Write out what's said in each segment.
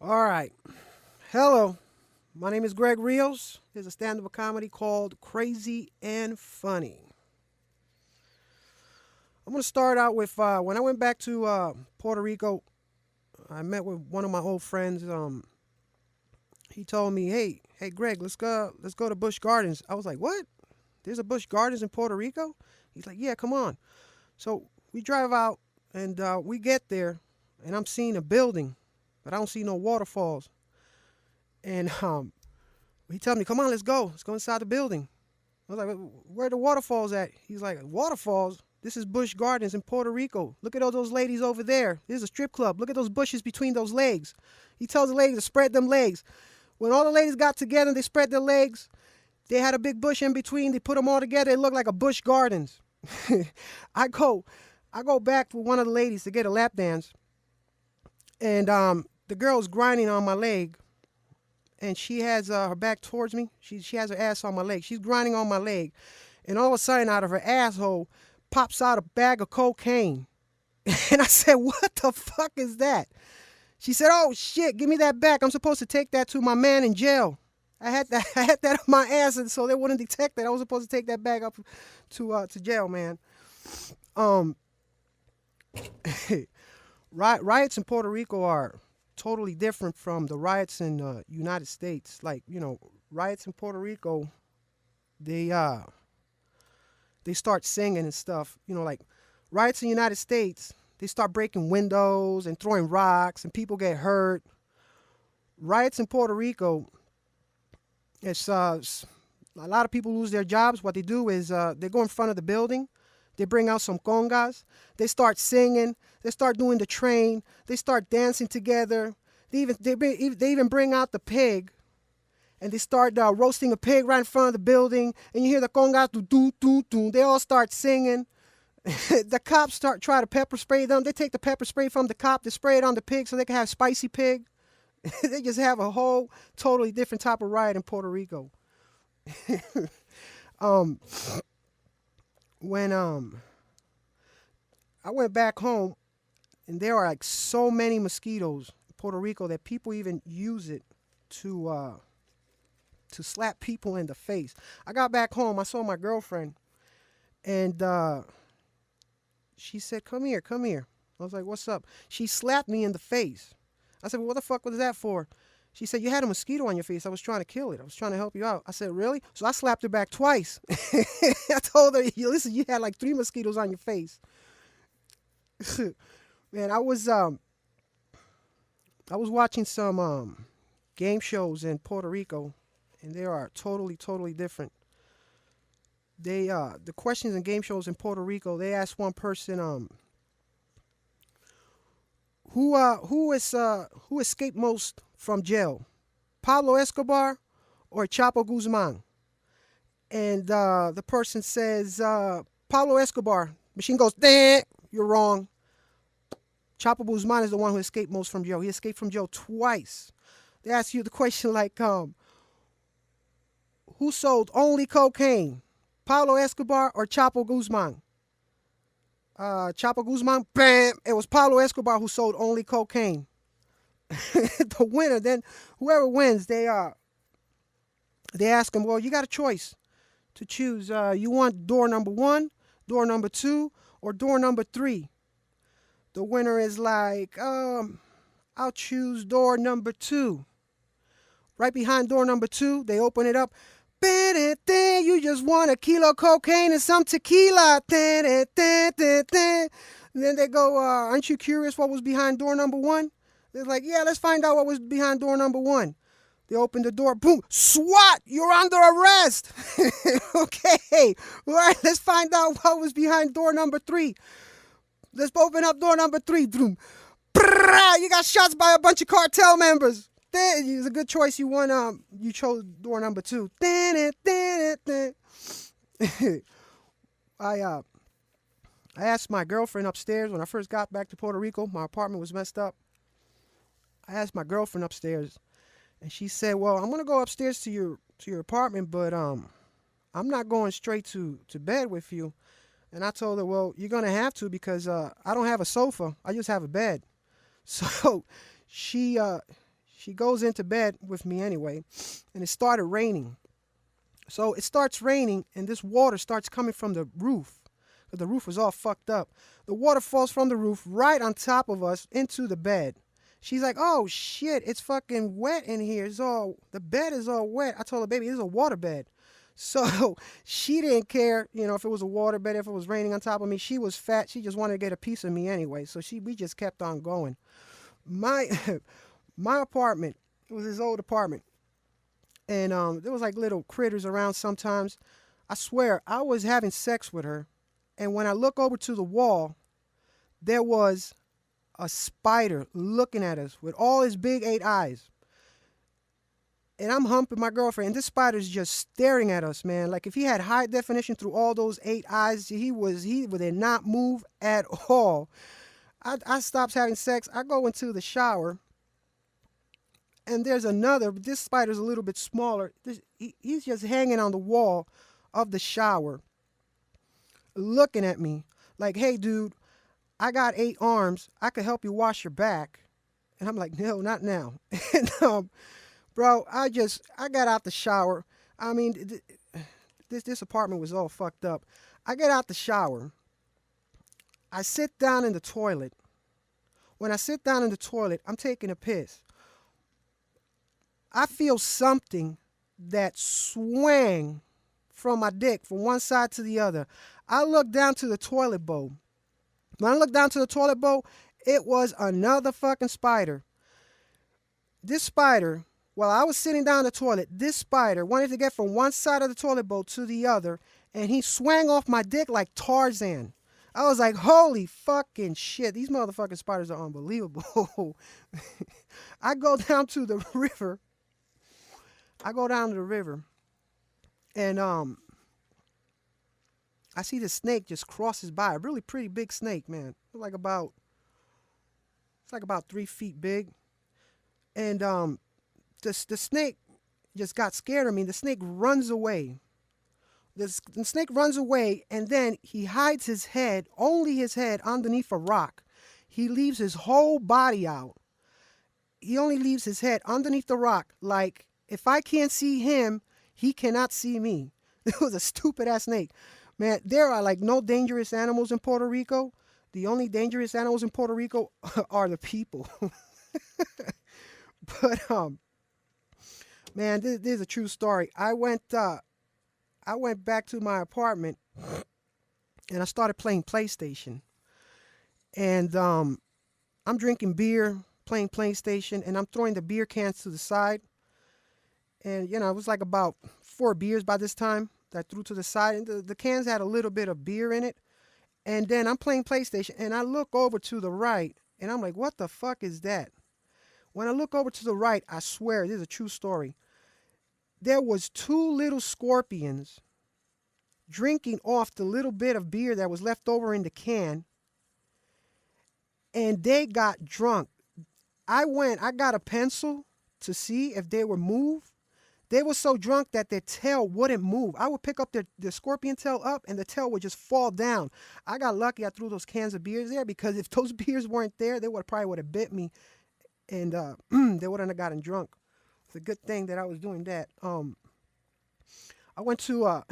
All right. Hello. My name is Gred Rios. There's a stand-up comedy called Crazy and Funny. I'm going to start out with when I went back to Puerto Rico. I met with one of my old friends. He told me, "Hey, Greg, let's go to Busch Gardens." I was like, "What? There's a Busch Gardens in Puerto Rico?" He's like, "Yeah, come on." So we drive out and we get there, and I'm seeing a building, but I don't see no waterfalls. And he told me, "Come on, let's go. Let's go inside the building." I was like, "Where are the waterfalls at?" He's like, "Waterfalls? This is Busch Gardens in Puerto Rico. Look at all those ladies over there. This is a strip club. Look at those bushes between those legs." He tells the ladies to spread them legs. When all the ladies got together and they spread their legs, they had a big bush in between. They put them all together. It looked like a Busch Gardens. I go, I go back with one of the ladies to get a lap dance, and the girl's grinding on my leg, and she has her back towards me. She has her ass on my leg. She's grinding on my leg, and all of a sudden, out of her asshole pops out a bag of cocaine. And I said, "What the fuck is that?" She said, "Oh shit, give me that back. I'm supposed to take that to my man in jail. I had that I had that on my ass, and so they wouldn't detect that. I was supposed to take that bag up to jail, man." Um, riots in Puerto Rico are totally different from the riots in United States. Like, riots in Puerto Rico, they uh they start singing and stuff. Like riots in the United States, they start breaking windows and throwing rocks and people get hurt. Riots in Puerto Rico, it's a lot of people lose their jobs. What they do is they go in front of the building, they bring out some congas, they start singing, they start doing the train, they start dancing together. They even bring out the pig, and they start roasting a pig right in front of the building, and you hear the congas do do do do. They all start singing. The cops try to pepper spray them. They take the pepper spray from the cop, they spray it on the pig so they can have spicy pig. They just have a whole totally different type of riot in Puerto Rico. um, when I went back home, and there are like so many mosquitoes in Puerto Rico that people even use it to slap people in the face. I got back home, I saw my girlfriend, and she said, "Come here, come here." I was like, "What's up?" She slapped me in the face. I said, "Well, what the fuck was that for?" She said, "You had a mosquito on your face. I was trying to kill it. I was trying to help you out." I said, "Really?" So I slapped her back twice. I told her, "Listen, you had like 3 mosquitoes on your face." Man, I was watching some game shows in Puerto Rico, and they are totally, totally different. The questions in game shows in Puerto Rico, they ask one person, who escaped most from jail, Pablo Escobar or Chapo Guzman? And the person says, Pablo Escobar. Machine goes, "Damn, you're wrong. Chapo Guzman is the one who escaped most from jail. He escaped from jail twice." They ask you the question like, who sold only cocaine, Pablo Escobar or Chapo Guzman? Chapo Guzman, bam! It was Pablo Escobar who sold only cocaine. The winner, then whoever wins, they ask him, "Well, you got a choice to choose. You want door number 1, door number 2, or door number 3?" The winner is like, "I'll choose door number 2." Right behind door number 2, they open it up. "You just want a kilo cocaine and some tequila." And then they go, "Aren't you curious what was behind door number 1?" They're like, "Yeah, let's find out what was behind door number 1." They open the door. Boom. "SWAT, you're under arrest." Okay. All right, let's find out what was behind door number 3. Let's open up door number 3. Boom. "You got shots by a bunch of cartel members." It's a good choice. You chose door number 2. I uh I asked my girlfriend upstairs when I first got back to Puerto Rico. My apartment was messed up. I asked my girlfriend upstairs, and she said, "Well, I'm gonna go upstairs to your apartment, but I'm not going straight to bed with you." And I told her, "Well, you're gonna have to because I don't have a sofa. I just have a bed." So she She goes into bed with me anyway, and it started raining. So it starts raining, and this water starts coming from the roof. The roof was all fucked up. The water falls from the roof right on top of us into the bed. She's like, "Oh shit, it's fucking wet in here. The bed is all wet." I told her, "Baby, this is a water bed." So she didn't care, if it was a water bed, if it was raining on top of me. She was fat. She just wanted to get a piece of me anyway. So we just kept on going. My my apartment, it was his old apartment, and there was like little critters around sometimes. I swear, I was having sex with her, and when I look over to the wall, there was a spider looking at us with all his big 8 eyes. And I'm humping my girlfriend, and this spider's just staring at us, man. Like if he had high definition through all those 8 eyes, he would not move at all. I stopped having sex. I go into the shower, and there's another. This spider's a little bit smaller. He's just hanging on the wall of the shower, looking at me like, "Hey, dude, I got 8 arms. I could help you wash your back." And I'm like, "No, not now." And bro, I got out the shower. I mean, this apartment was all fucked up. I get out the shower. I sit down in the toilet. When I sit down in the toilet, I'm taking a piss. I feel something that swang from my dick from one side to the other. I look down to the toilet bowl. When I looked down to the toilet bowl, it was another fucking spider. This spider, while I was sitting down in the toilet, this spider wanted to get from one side of the toilet bowl to the other, and he swang off my dick like Tarzan. I was like, holy fucking shit, these motherfucking spiders are unbelievable. I go down to the river. And I see the snake just crosses by. A really pretty big snake, man. It's like about 3 feet big. And the snake just got scared of me. The snake runs away. The snake runs away, and then he hides his head, only his head, underneath a rock. He leaves his whole body out. He only leaves his head underneath the rock. Like, if I can't see him, he cannot see me. It was a stupid ass snake. Man, there are like no dangerous animals in Puerto Rico. The only dangerous animals in Puerto Rico are the people. But man, this is a true story. I went back to my apartment, and I started playing PlayStation. And I'm drinking beer, playing PlayStation, and I'm throwing the beer cans to the side. And it was like about 4 beers by this time that I threw to the side, and the cans had a little bit of beer in it. And then I'm playing PlayStation, and I look over to the right, and I'm like, what the fuck is that? When I look over to the right, I swear, this is a true story. There was 2 little scorpions drinking off the little bit of beer that was left over in the can, and they got drunk. I got a pencil to see if they would move. They were so drunk that their tail wouldn't move. I would pick up their scorpion tail up, and the tail would just fall down. I got lucky I threw those cans of beers there, because if those beers weren't there, they probably would have bit me, and they wouldn't have gotten drunk. It's a good thing that I was doing that. I went to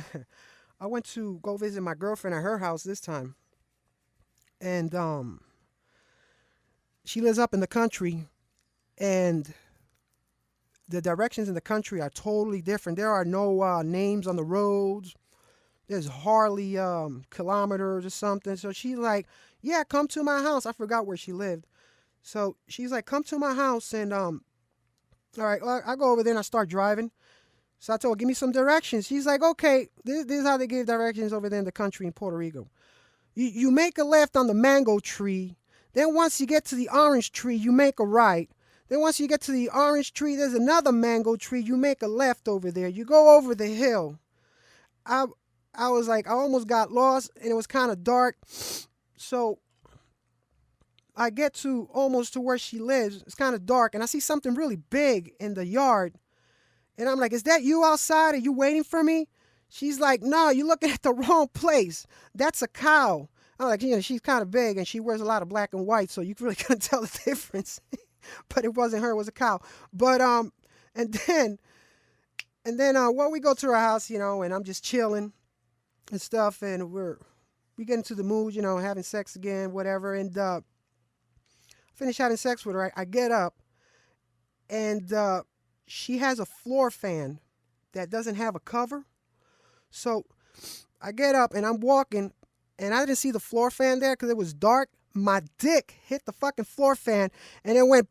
go visit my girlfriend at her house this time, and she lives up in the country, and the directions in the country are totally different. There are no names on the roads. There's hardly kilometers or something. So she's like, "Yeah, come to my house." I forgot where she lived. So she's like, "Come to my house," and all right, I go over there and I start driving. So I told her, "Give me some directions." She's like, "Okay, this is how they give directions over there in the country in Puerto Rico. You make a left on the mango tree. Then once you get to the orange tree, you make a right. Then once you get to the orange tree, there's another mango tree. You make a left over there. You go over the hill." I was like, I almost got lost, and it was kind of dark. So I get to almost to where she lives. It's kind of dark, and I see something really big in the yard. And I'm like, "Is that you outside? Are you waiting for me?" She's like, "No, you're looking at the wrong place. That's a cow." I'm like, she's kind of big, and she wears a lot of black and white, so you really couldn't tell the difference. but it wasn't her, it was a cow. But and then well, we go to her house, and I'm just chilling and stuff, and we get into the mood, having sex again, whatever, and finish having sex with her. I get up, and she has a floor fan that doesn't have a cover. So I get up and I'm walking, and I didn't see the floor fan there because it was dark. My dick hit the fucking floor fan, and it went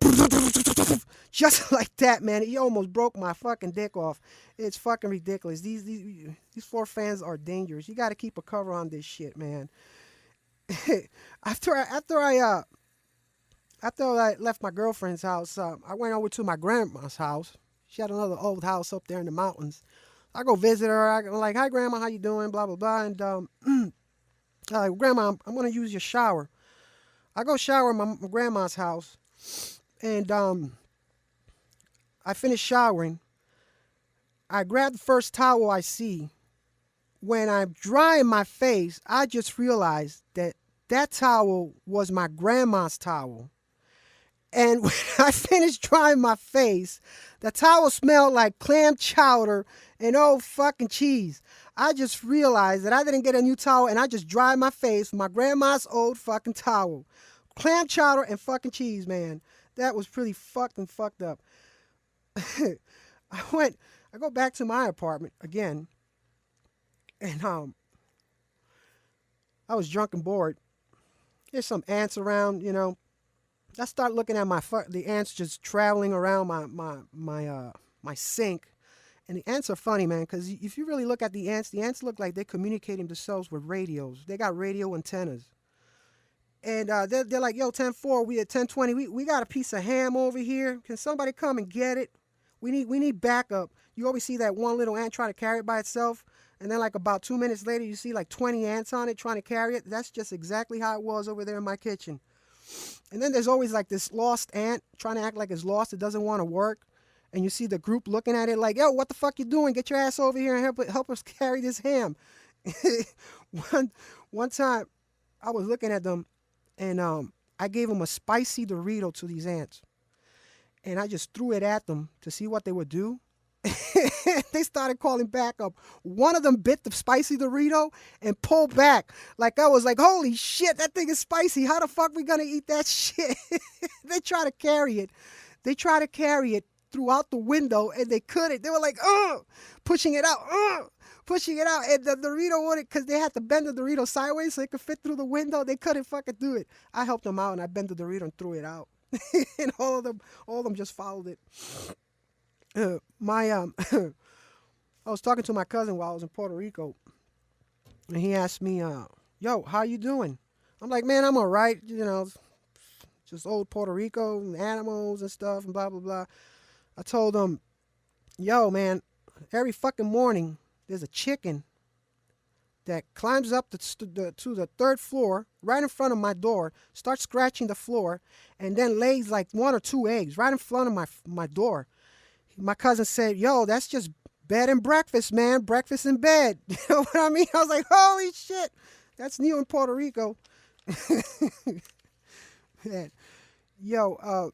just like that, man. It almost broke my fucking dick off. It's fucking ridiculous. These floor fans are dangerous. You got to keep a cover on this shit, man. after I left my girlfriend's house, I went over to my grandma's house. She had another old house up there in the mountains. I go visit her. I'm like, "Hi, Grandma, how you doing?" Blah blah blah. And I'm like, "Grandma, I'm gonna use your shower." I go shower in my grandma's house, and I finish showering. I grab the first towel I see. When I'm drying my face, I just realized that towel was my grandma's towel. And when I finished drying my face, the towel smelled like clam chowder and old fucking cheese. I just realized that I didn't get a new towel, and I just dried my face with my grandma's old fucking towel. Clam chowder and fucking cheese, man. That was pretty fucking fucked up. I go back to my apartment again, and I was drunk and bored. There's some ants around, I start looking at the ants just traveling around my sink. And the ants are funny, man, because if you really look at the ants look like they're communicating themselves with radios. They got radio antennas. And they're like, "Yo, 10-4, we at 10-20. We got a piece of ham over here. Can somebody come and get it? We need backup." You always see that one little ant trying to carry it by itself. And then like about 2 minutes later, you see like 20 ants on it trying to carry it. That's just exactly how it was over there in my kitchen. And then there's always like this lost ant trying to act like it's lost. It doesn't want to work. And you see the group looking at it like, "Yo, what the fuck you doing? Get your ass over here and help us carry this ham." One time I was looking at them, and I gave them a spicy Dorito to these ants. And I just threw it at them to see what they would do. They started calling back up. One of them bit the spicy Dorito and pulled back. Like I was like, "Holy shit, that thing is spicy. How the fuck we gonna eat that shit?" They try to carry it throughout the window, and they couldn't. They were like, pushing it out. And the Dorito wouldn't, because they had to bend the Dorito sideways so it could fit through the window. They couldn't fucking do it. I helped them out, and I bent the Dorito and threw it out. And all of them just followed it. I was talking to my cousin while I was in Puerto Rico, and he asked me, "Yo, how you doing?" I'm like, "Man, I'm all right. Just old Puerto Rico and animals and stuff and blah blah blah." I told him, "Yo, man, every fucking morning there's a chicken that climbs up to the third floor right in front of my door, starts scratching the floor, and then lays like 1 or 2 eggs right in front of my door." My cousin said, "Yo, that's just bed and breakfast, man. Breakfast in bed." You know what I mean? I was like, "Holy shit, that's new in Puerto Rico." Man. Yo,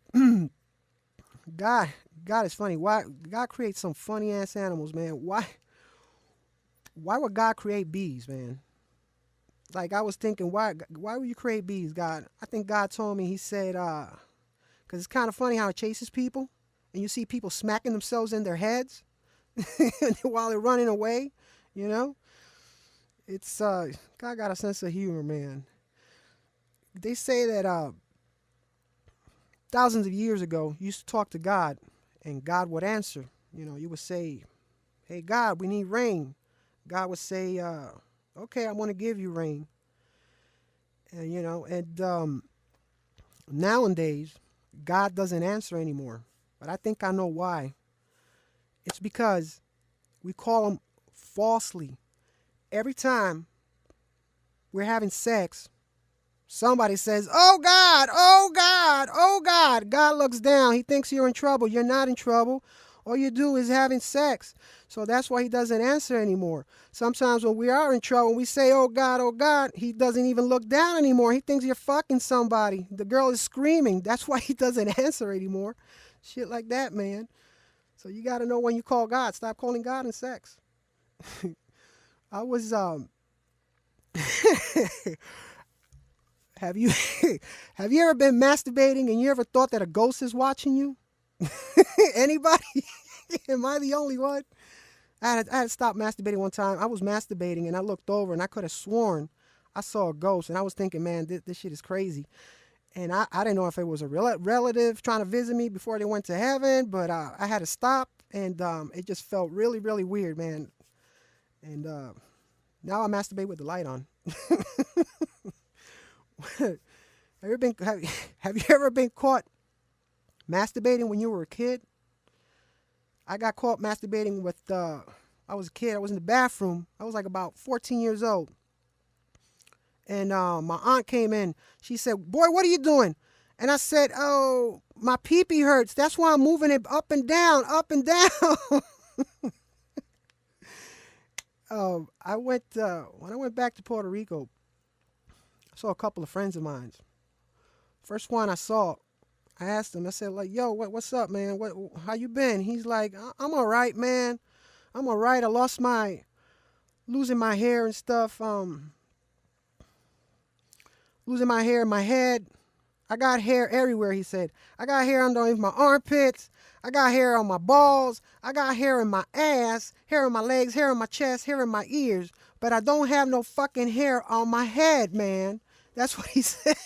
God is funny. Why God creates some funny ass animals, man? Why would God create bees, man? Like I was thinking, why would you create bees, God? I think God told me, he said, because it's kind of funny how it chases people, and you see people smacking themselves in their heads while they're running away, It's God got a sense of humor, man. They say that thousands of years ago, you used to talk to God, and God would answer. You would say, "Hey, God, we need rain." God would say, "Okay, I'm going to give you rain." And nowadays, God doesn't answer anymore. But I think I know why. It's because we call him falsely. Every time we're having sex, somebody says, "Oh God, oh God, oh God." God looks down. He thinks you're in trouble. You're not in trouble. All you do is having sex. So that's why he doesn't answer anymore. Sometimes when we are in trouble, we say, oh God, he doesn't even look down anymore. He thinks you're fucking somebody. The girl is screaming. That's why he doesn't answer anymore. Shit like that, man. So you got to know when you call God. Stop calling God in sex. I was have you have you ever been masturbating and you ever thought that a ghost is watching you? Anybody? Am I the only one? I had to stop masturbating one time. I was masturbating and I looked over and I could have sworn I saw a ghost, and I was thinking, man, this shit is crazy. And I didn't know if it was a relative trying to visit me before they went to heaven, but I had to stop, and it just felt really, really weird, man. And now I masturbate with the light on. Have you ever been caught masturbating when you were a kid? I got caught masturbating with I was a kid. I was in the bathroom. I was like about 14 years old. And my aunt came in. She said, "Boy, what are you doing?" And I said, "Oh, my pee-pee hurts. That's why I'm moving it up and down, up and down." When I went back to Puerto Rico, I saw a couple of friends of mine. First one I saw, I asked him. I said, like, "Yo, what's up, man? How you been?" He's like, "I'm all right, man. I'm all right. I losing my hair and stuff. Losing my hair in my head. I got hair everywhere," he said. "I got hair underneath my armpits. I got hair on my balls. I got hair in my ass, hair on my legs, hair on my chest, hair in my ears. But I don't have no fucking hair on my head, man." That's what he said.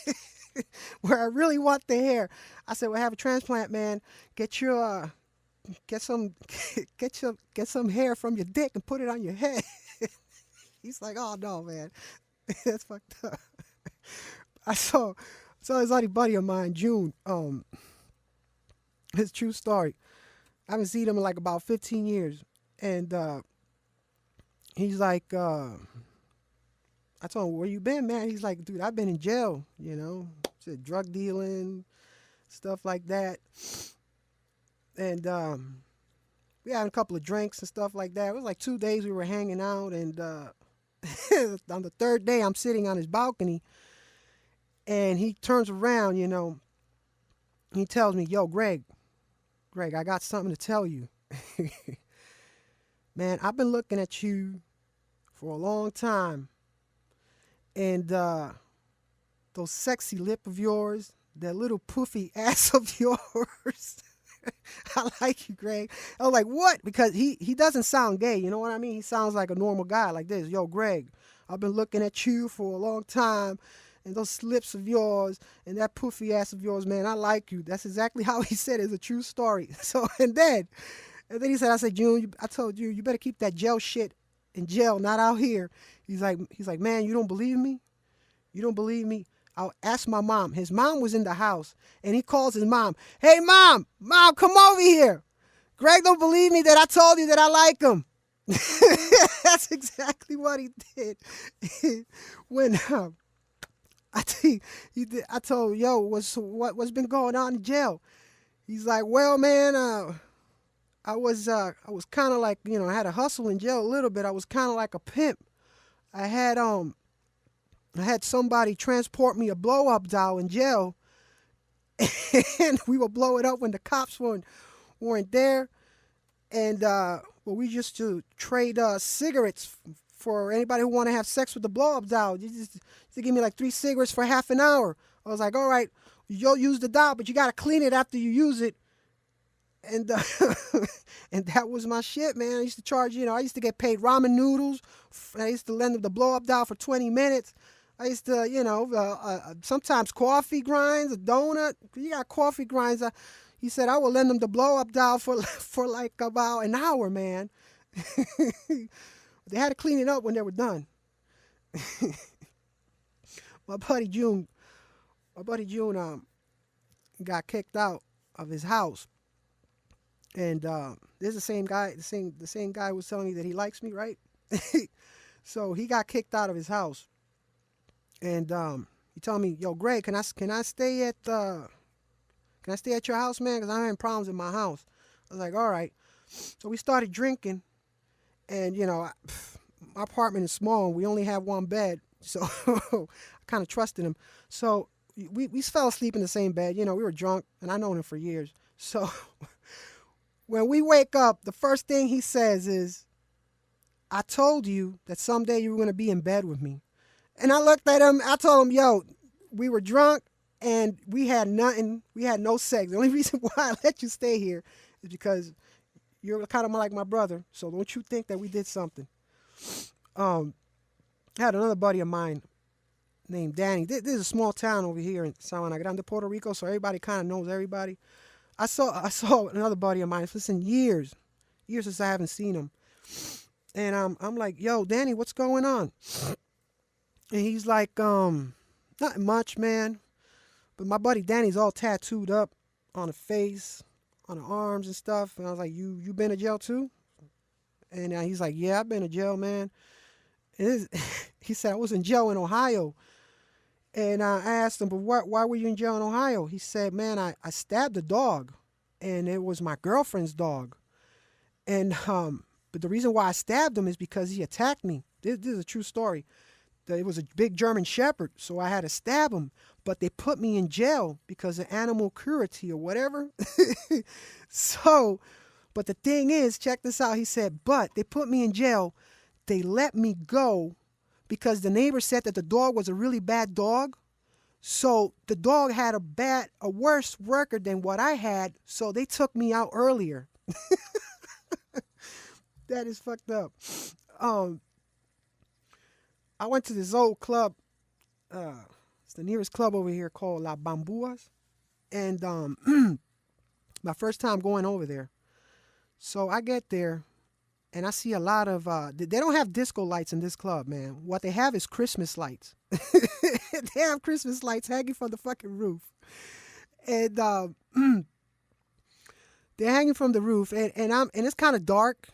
Where I really want the hair. I said, "Well, have a transplant, man. Get some get some hair from your dick and put it on your head." He's like, "Oh no, man." That's fucked up. I saw this other buddy of mine, June. His true story. I haven't seen him in like about 15 years, and he's like, I told him, "Where you been, man?" He's like, "Dude, I've been in jail. Said drug dealing, stuff like that." And we had a couple of drinks and stuff like that. It was like 2 days we were hanging out, and on the third day, I'm sitting on his balcony. And he turns around, he tells me, "Yo, Greg, I got something to tell you." "Man, I've been looking at you for a long time. And those sexy lip of yours, that little poofy ass of yours." "I like you, Greg." I was like, "What?" Because he doesn't sound gay, you know what I mean? He sounds like a normal guy like this. "Yo, Greg, I've been looking at you for a long time. And those lips of yours and that poofy ass of yours, man, I like you." That's exactly how he said it. It's a true story. So, and then he said, I said, "June, I told you, you better keep that jail shit in jail, not out here." He's like, "Man, you don't believe me? You don't believe me? I'll ask my mom." His mom was in the house, and he calls his mom. "Hey, mom, come over here. Greg don't believe me that I told you that I like him." That's exactly what he did. When I told, "Yo, what's been going on in jail?" He's like, "Well, man, I was kind of like, I had to hustle in jail a little bit. I was kind of like a pimp. I had somebody transport me a blow up doll in jail, and we would blow it up when the cops weren't there, and we used to trade cigarettes for anybody who want to have sex with the blow up doll. You just to give me like 3 cigarettes for half an hour." I was like, "All right, you'll use the doll, but you got to clean it after you use it." And and that was my shit, man. I used to charge, I used to get paid ramen noodles. I used to lend them the blow up doll for 20 minutes. I used to, sometimes coffee grinds, a donut. You got coffee grinds. He said I would lend them the blow up doll for like about an hour, man. They had to clean it up when they were done. My buddy June got kicked out of his house, and this is the same guy. The same guy was telling me that he likes me, right? So he got kicked out of his house, and he told me, "Yo, Greg, can I stay at your house, man? Because I'm having problems in my house." I was like, all right. So we started drinking, and my apartment is small, and we only have one bed, so I kind of trusted him. So we fell asleep in the same bed. We were drunk, and I known him for years. So when we wake up, the first thing he says is, "I told you that someday you were gonna be in bed with me." And I looked at him. I told him, "Yo, we were drunk and we had nothing. We had no sex. The only reason why I let you stay here is because you're kind of like my brother. So don't you think that we did something?" I had another buddy of mine named Danny. This is a small town over here in San Juan Grande, Puerto Rico, so everybody kind of knows everybody. I saw another buddy of mine. It's been years since I haven't seen him, and I'm like, "Yo, Danny, what's going on?" And he's like, "Not much, man." But my buddy Danny's all tattooed up on the face, on the arms and stuff. And I was like, "You been to jail too?" And he's like, "Yeah, I've been to jail, man." And he said, "I was in jail in Ohio." And I asked him, "But why were you in jail in Ohio?" He said, "Man, I stabbed a dog, and it was my girlfriend's dog. And but the reason why I stabbed him is because he attacked me. This is a true story. It was a big German Shepherd, so I had to stab him. But they put me in jail because of animal cruelty or whatever." So, but the thing is, check this out. He said, "But they put me in jail. They let me go because the neighbor said that the dog was a really bad dog. So the dog had a worse record than what I had. So they took me out earlier." That is fucked up. Um, I went to this old club. It's the nearest club over here called La Bambuas, and my first time going over there. So I get there, and I see a lot of. They don't have disco lights in this club, man. What they have is Christmas lights. They have Christmas lights hanging from the fucking roof, and they're hanging from the roof, and it's kind of dark,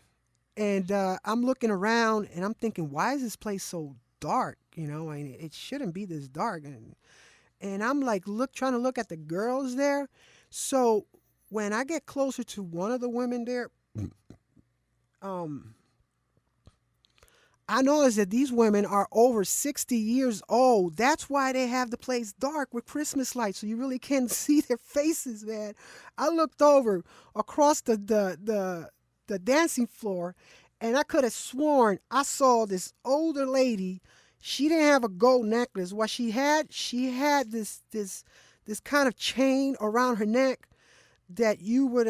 and I'm looking around, and I'm thinking, why is this place so dark? I mean, it shouldn't be this dark, and I'm like, trying to look at the girls there. So when I get closer to one of the women there, um, I notice that these women are over 60 years old. That's why they have the place dark with Christmas lights, so you really can't see their faces, man. I looked over across the dancing floor, and I could have sworn I saw this older lady. She didn't have a gold necklace. What she had this kind of chain around her neck that you would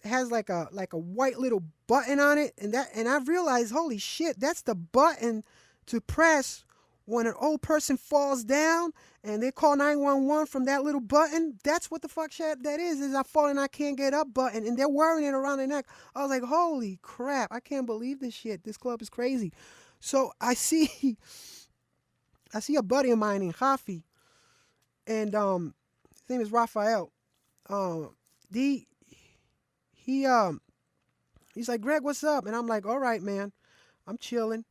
has like a white little button on it, and I realized, holy shit, that's the button to press when an old person falls down and they call 911 from that little button. That's what the fuck shit that is I fall and I can't get up button, and they're wearing it around their neck. I was like, holy crap, I can't believe this shit. This club is crazy. So I see a buddy of mine named Rafi, and his name is Raphael. The he's like, "Greg, what's up?" And I'm like, "All right, man, I'm chilling."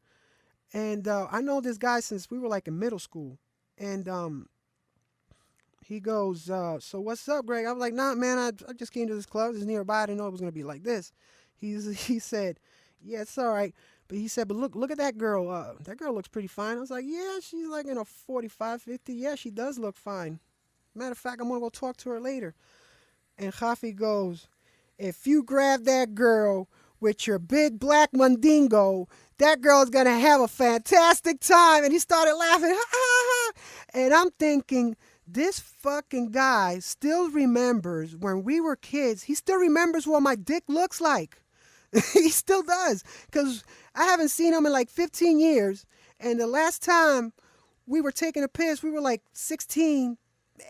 And I know this guy since we were like in middle school. And he goes, "So what's up, Greg?" I was like, "Nah, man, I just came to this club. It's nearby. I didn't know it was gonna be like this." He said, "Yeah, it's all right." But he said, "But look at that girl. That girl looks pretty fine." I was like, "Yeah, she's like in a 45, 50. Yeah, she does look fine. Matter of fact, I'm gonna go talk to her later." And Jafi goes, "If you grab that girl with your big black mandingo, that girl's gonna have a fantastic time." And he started laughing. Ha, ha, ha. And I'm thinking, this fucking guy still remembers when we were kids. He still remembers what my dick looks like. He still does. Because I haven't seen him in like 15 years. And the last time we were taking a piss, we were like 16.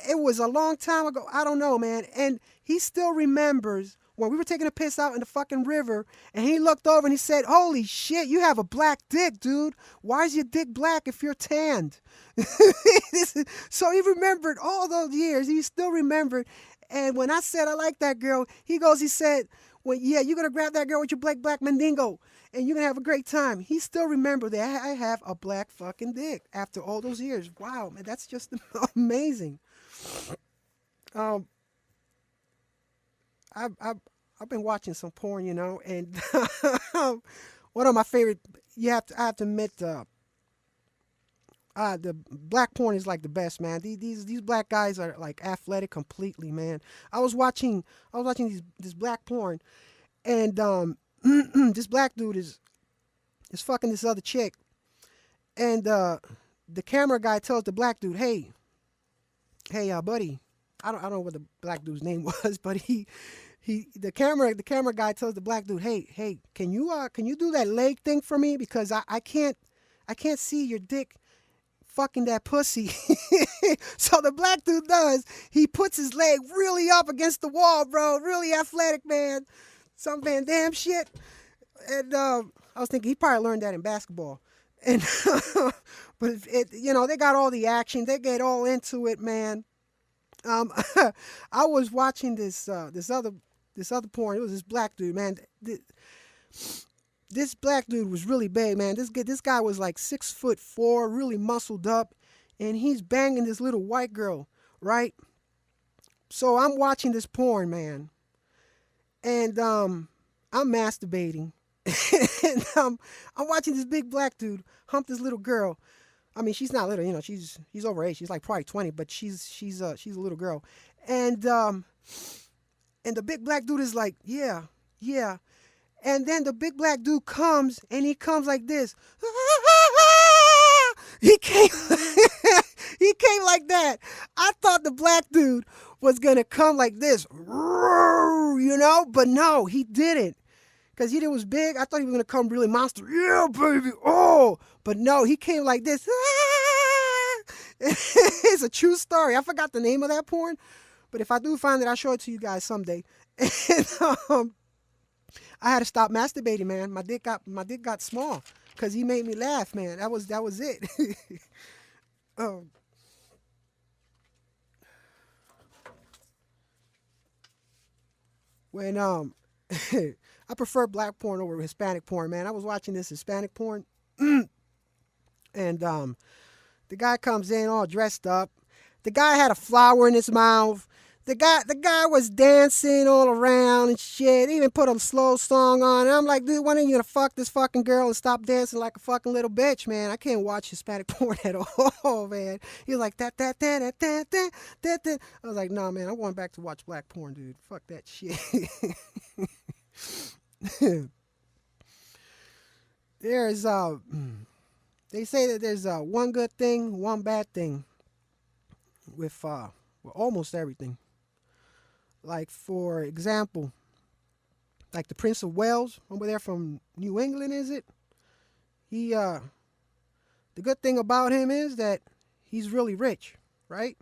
It was a long time ago. I don't know, man. And he still remembers when we were taking a piss out in the fucking river, and he looked over and he said, "Holy shit, you have a black dick, dude. Why is your dick black if you're tanned?" So he remembered all those years. He still remembered. And when I said I like that girl, he said, "Well, yeah, you're going to grab that girl with your black mandingo, and you're going to have a great time." He still remembered that I have a black fucking dick after all those years. Wow, man, that's just amazing. Um, I I've been watching some porn, and one of my favorite. I have to admit, the black porn is like the best, man. These black guys are like athletic completely, man. I was watching this black porn, and this black dude is fucking this other chick, and the camera guy tells the black dude, hey, buddy. I don't know what the black dude's name was, but the camera guy tells the black dude, hey, can you do that leg thing for me, because I can't see your dick fucking that pussy. So the black dude does. He puts his leg really up against the wall, bro. Really athletic, man. Some Van Damme shit. And I was thinking he probably learned that in basketball. And but they got all the action. They get all into it, man. I was watching this other porn. It was this black dude, man. This black dude was really big, man. This guy was like 6'4", really muscled up, and he's banging this little white girl, right? So I'm watching this porn, man, and I'm masturbating, and I'm watching this big black dude hump this little girl. I mean, she's not little, she's over age. She's like probably 20, but she's a little girl, and the big black dude is like, yeah. And then the big black dude comes, and he comes like this. He came, he came like that. I thought the black dude was gonna come like this, but no, he didn't, because he was big. I thought he was gonna come really monster, yeah, baby, oh, but no, he came like this. It's a true story. I forgot the name of that porn, but if I do find it, I'll show it to you guys someday. And, I had to stop masturbating, man. My dick got small because he made me laugh, man. That was it. When I prefer black porn over Hispanic porn, man. I was watching this Hispanic porn, and the guy comes in all dressed up. The guy had a flower in his mouth. The guy was dancing all around and shit. He even put a slow song on. And I'm like, dude, why don't you gonna fuck this fucking girl and stop dancing like a fucking little bitch, man? I can't watch Hispanic porn at all, man. He was like, that. I was like, nah, man, I'm going back to watch black porn, dude. Fuck that shit. There's they say that there's one good thing, one bad thing with almost everything. Like, for example, like the Prince of Wales over there from New England, is it? The good thing about him is that he's really rich, right?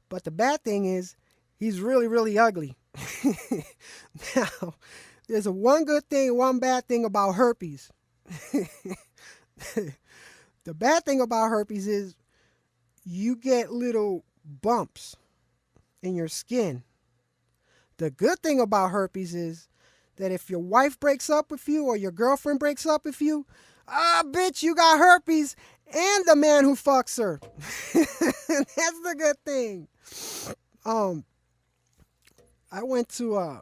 But the bad thing is he's really, really ugly. Now, there's one good thing, one bad thing about herpes. The bad thing about herpes is you get little bumps in your skin. The good thing about herpes is that if your wife breaks up with you or your girlfriend breaks up with you, bitch, you got herpes and the man who fucks her. That's the good thing. I went to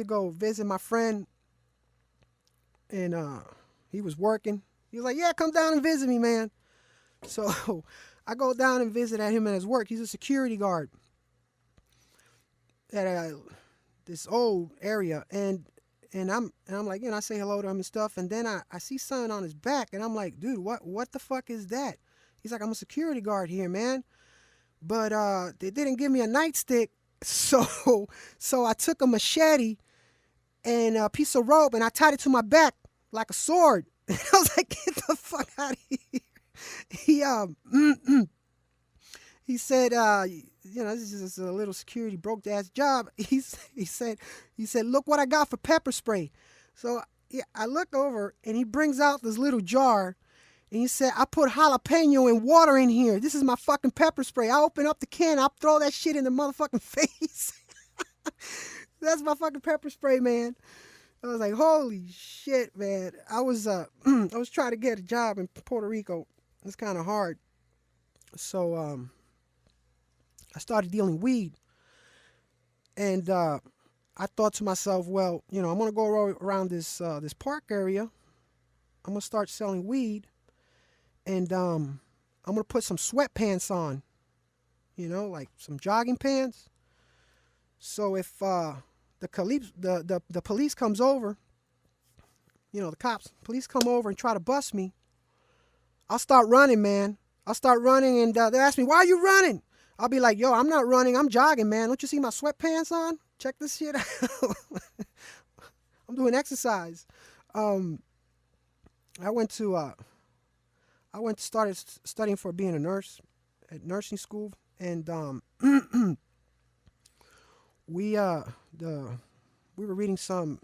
go visit my friend, and he was working. He was like, yeah, come down and visit me, man. So I go down and visit at him at his work. He's a security guard at this old area, and I'm like, I say hello to him and stuff, and then I see something on his back, and I'm like, dude, what the fuck is that? He's like, I'm a security guard here, man, but they didn't give me a nightstick, so I took a machete and a piece of rope and I tied it to my back like a sword. And I was like, get the fuck out of here. He said, this is just a little security broke ass job. He said, look what I got for pepper spray. So I look over and he brings out this little jar, and he said, I put jalapeno and water in here. This is my fucking pepper spray. I open up the can, I'll throw that shit in the motherfucking face. That's my fucking pepper spray, man. I was like, holy shit, man. I was trying to get a job in Puerto Rico. It's kind of hard. So I started dealing weed, and I thought to myself, well, I'm gonna go around this park area. I'm gonna start selling weed, and I'm gonna put some sweatpants on, like some jogging pants. So if the police comes over, the police come over and try to bust me, I'll start running, man. I'll start running, and they ask me, why are you running? I'll be like, yo, I'm not running. I'm jogging, man. Don't you see my sweatpants on? Check this shit out. I'm doing exercise. Um, I went to started studying for being a nurse at nursing school, and we we were reading some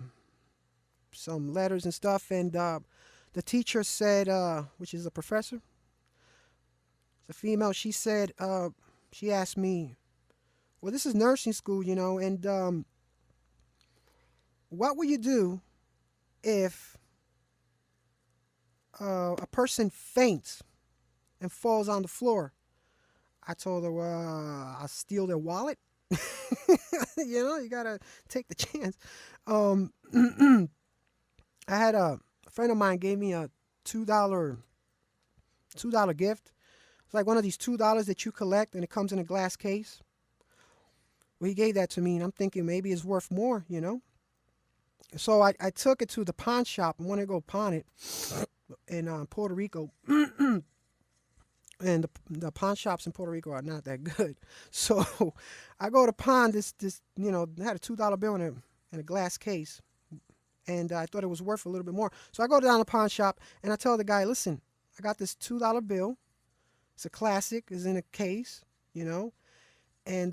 letters and stuff, and the teacher said, which is a professor, it's a female. She said, she asked me, well, this is nursing school, and what would you do if a person faints and falls on the floor? I told her, well, I'll steal their wallet. You gotta take the chance. I had a friend of mine gave me a $2 gift. It's like one of these $2 that you collect, and it comes in a glass case. Well, he gave that to me, and I'm thinking maybe it's worth more, So I took it to the pawn shop and wanted to go pawn it in Puerto Rico. And the pawn shops in Puerto Rico are not that good. So I go to pawn this it had a $2 bill in a glass case. And I thought it was worth a little bit more. So I go down to the pawn shop, and I tell the guy, listen, I got this $2 bill. It's a classic. It's in a case, and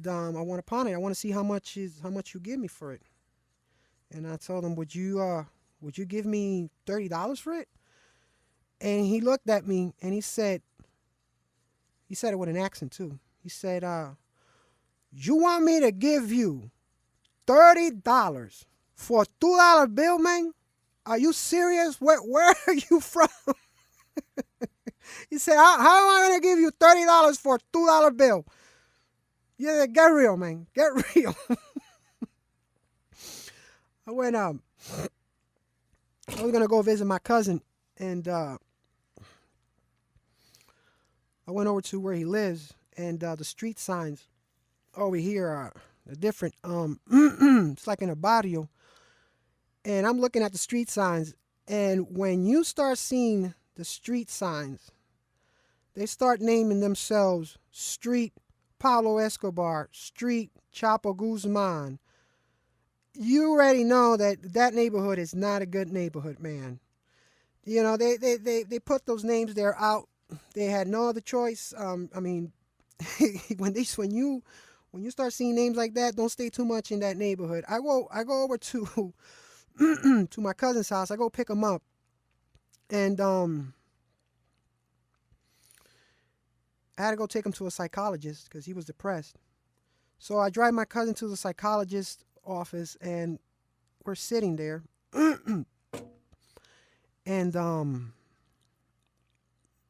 I want to pawn it. I want to see how much you give me for it. And I told him, would you give me $30 for it? And he looked at me, and he said it with an accent too. He said, you want me to give you $30 for a $2 bill, man? Are you serious? Where are you from? He said, how am I going to give you $30 for a $2 bill? Yeah, get real, man. Get real. I went, I was going to go visit my cousin, and I went over to where he lives, and the street signs over here are different. It's like in a barrio. And I'm looking at the street signs, and when you start seeing the street signs, they start naming themselves Street Pablo Escobar, Street Chapo Guzman. You already know that neighborhood is not a good neighborhood, man. They put those names there out. They had no other choice. When you start seeing names like that, don't stay too much in that neighborhood. I go over to to my cousin's house. I go pick him up, and I had to go take him to a psychologist because he was depressed. So I drive my cousin to the psychologist's office, and we're sitting there, and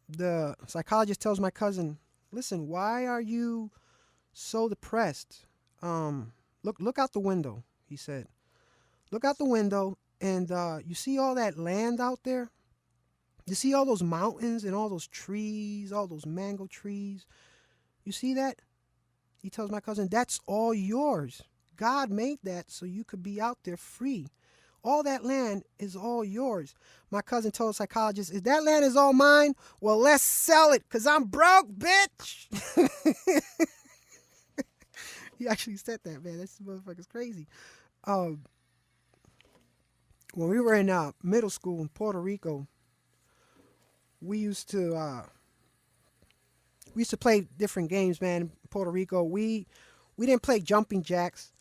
the psychologist tells my cousin, "Listen, why are you so depressed? Look out the window," he said. Look out the window, and you see all that land out there? You see all those mountains and all those trees, all those mango trees? You see that? He tells my cousin, that's all yours. God made that so you could be out there free. All that land is all yours. My cousin told the psychologist, if that land is all mine, well, let's sell it, because I'm broke, bitch. He actually said that, man. This motherfucker's crazy. When we were in middle school in Puerto Rico, we used to play different games, man. In Puerto Rico, we didn't play jumping jacks.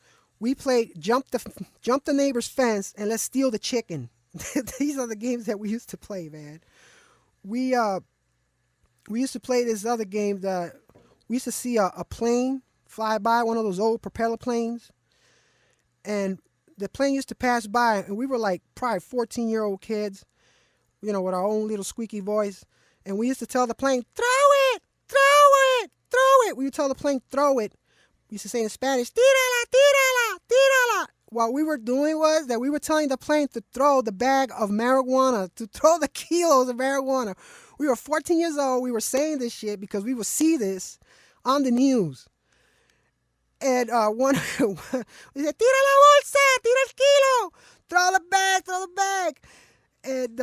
We played jump the neighbor's fence and let's steal the chicken. These are the games that we used to play, man. We used to play this other game that we used to see a plane fly by, one of those old propeller planes, and the plane used to pass by, and we were like probably 14-year-old kids, with our own little squeaky voice, and we used to tell the plane, throw it, throw it, throw it. We would tell the plane, throw it. We used to say in Spanish, tírala, tírala, tírala. what we were doing was that we were telling the plane to throw the bag of marijuana, to throw the kilos of marijuana. We were 14 years old. We were saying this shit because we would see this on the news. And one, we said, tira la bolsa, tira el kilo, throw the bag, throw the bag. And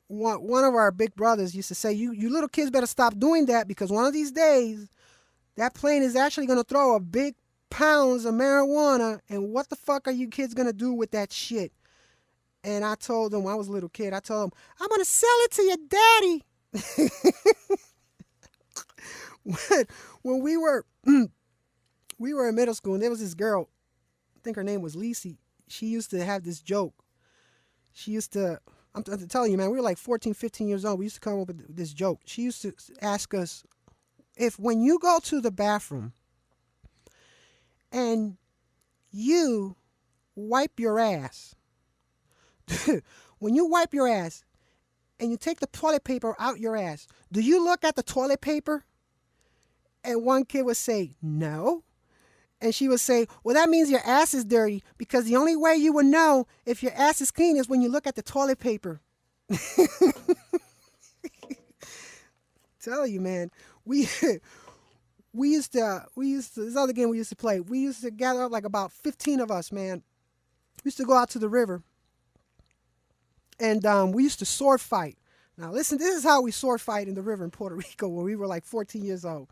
one of our big brothers used to say, you little kids better stop doing that because one of these days, that plane is actually going to throw a big pounds of marijuana, and what the fuck are you kids going to do with that shit? And I told him, when I was a little kid, I told him, I'm going to sell it to your daddy. when we were in middle school, and there was this girl, I think her name was Lisi. She used to have this joke. She used to, I'm telling you, man, we were like 14, 15 years old. We used to come up with this joke. She used to ask us, if when you go to the bathroom and you wipe your ass, when you wipe your ass and you take the toilet paper out your ass, do you look at the toilet paper? And one kid would say, no. And she would say, well, that means your ass is dirty because the only way you would know if your ass is clean is when you look at the toilet paper. Tell you, man, we used to this other game we used to play. We used to gather up like about 15 of us, man. We used to go out to the river, and we used to sword fight. Now listen, this is how we sword fight in the river in Puerto Rico when we were like 14 years old.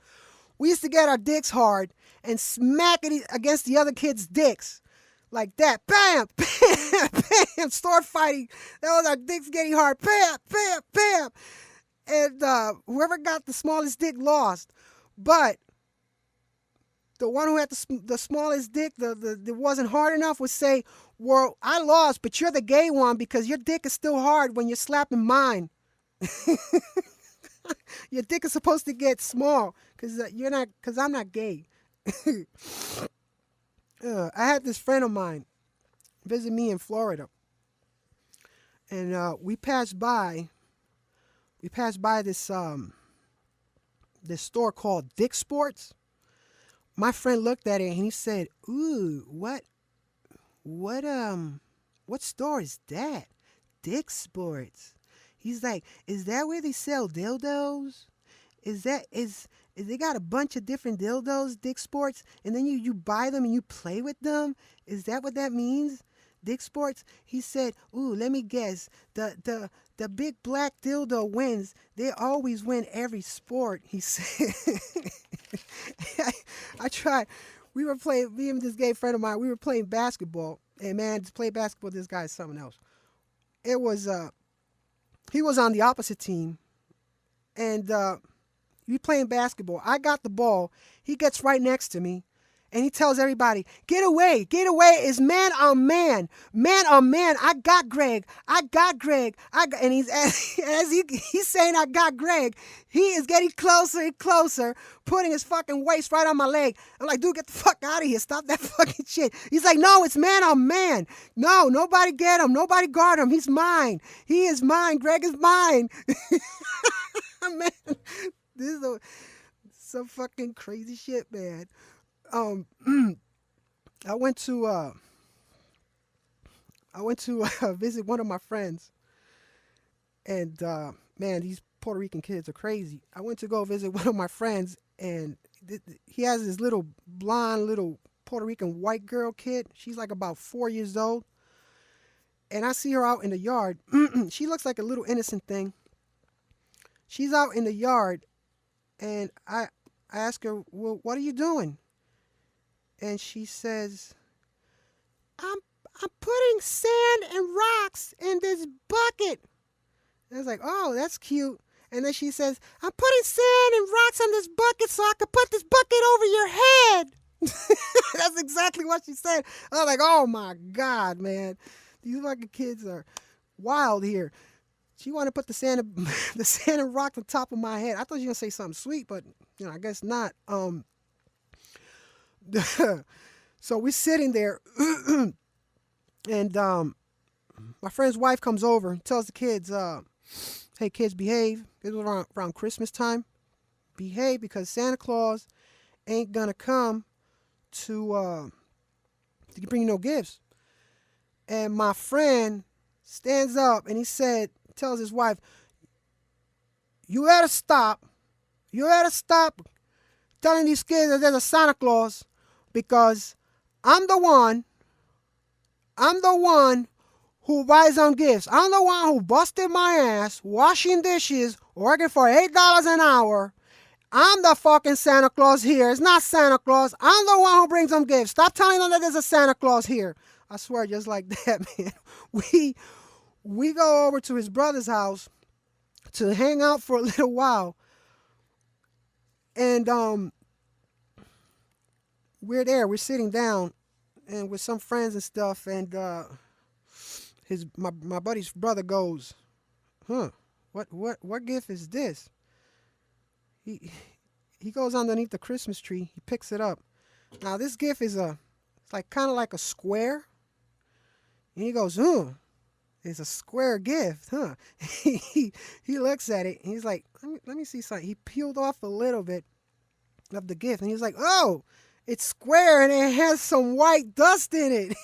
We used to get our dicks hard and smack it against the other kids' dicks. Like that. Bam! Bam! Bam! Sword fighting. That was our dicks getting hard. Bam! Bam! Bam! And whoever got the smallest dick lost. But the one who had the smallest dick, that wasn't hard enough, would say, well, I lost, but you're the gay one because your dick is still hard when you're slapping mine. Your dick is supposed to get small because I'm not gay. I had this friend of mine visit me in Florida, and we passed by this this store called Dick Sports. My friend looked at it and he said, "Ooh, what store is that? Dick Sports." He's like, "Is that where they sell dildos? Is they got a bunch of different dildos, Dick Sports, and then you buy them and you play with them? Is that what that means? Dick Sports?" He said, "Ooh, let me guess. The big black dildo wins. They always win every sport," he said. I tried. We were playing, me and this gay friend of mine, we were playing basketball. And man, to play basketball, this guy is something else. It was, he was on the opposite team. And we playing basketball. I got the ball. He gets right next to me. And he tells everybody, get away, it's man on man, I got Greg, and he's, as he's saying I got Greg, he is getting closer and closer, putting his fucking waist right on my leg. I'm like, dude, get the fuck out of here, stop that fucking shit. He's like, no, it's man on man, no, nobody get him, nobody guard him, he's mine, he is mine, Greg is mine. Man, this is some fucking crazy shit, man. I went to visit one of my friends, and man, these Puerto Rican kids are crazy. I went to go visit one of my friends, and he has this little blonde, little Puerto Rican white girl kid. She's like about 4 years old, and I see her out in the yard. She looks like a little innocent thing. She's out in the yard, and I ask her, well, what are you doing? And she says, I'm putting sand and rocks in this bucket. And I was like, oh, that's cute. And then she says, I'm putting sand and rocks on this bucket so I can put this bucket over your head. That's exactly what she said. I was like, oh my God, man. These fucking kids are wild here. She wanted to put the sand and rock on top of my head. I thought she was going to say something sweet, but I guess not. So we're sitting there, and my friend's wife comes over and tells the kids, hey, kids, behave. It was around Christmas time. Behave because Santa Claus ain't going to come to Did he bring you no gifts? And my friend stands up and he tells his wife, you gotta stop. You gotta stop telling these kids that there's a Santa Claus because I'm the one who buys them gifts. I'm the one who busted my ass washing dishes, working for $8 an hour. I'm the fucking Santa Claus here. It's not Santa Claus. I'm the one who brings them gifts. Stop telling them that there's a Santa Claus here. I swear, just like that, man. We go over to his brother's house to hang out for a little while. And we're there. We're sitting down and with some friends and stuff. And my buddy's brother goes, what gift is this? He goes underneath the Christmas tree. He picks it up. Now this gift is it's like kind of like a square. And he goes, it's a square gift, huh? he looks at it and he's like, let me see something. He peeled off a little bit of the gift and he's like, oh, it's square and it has some white dust in it.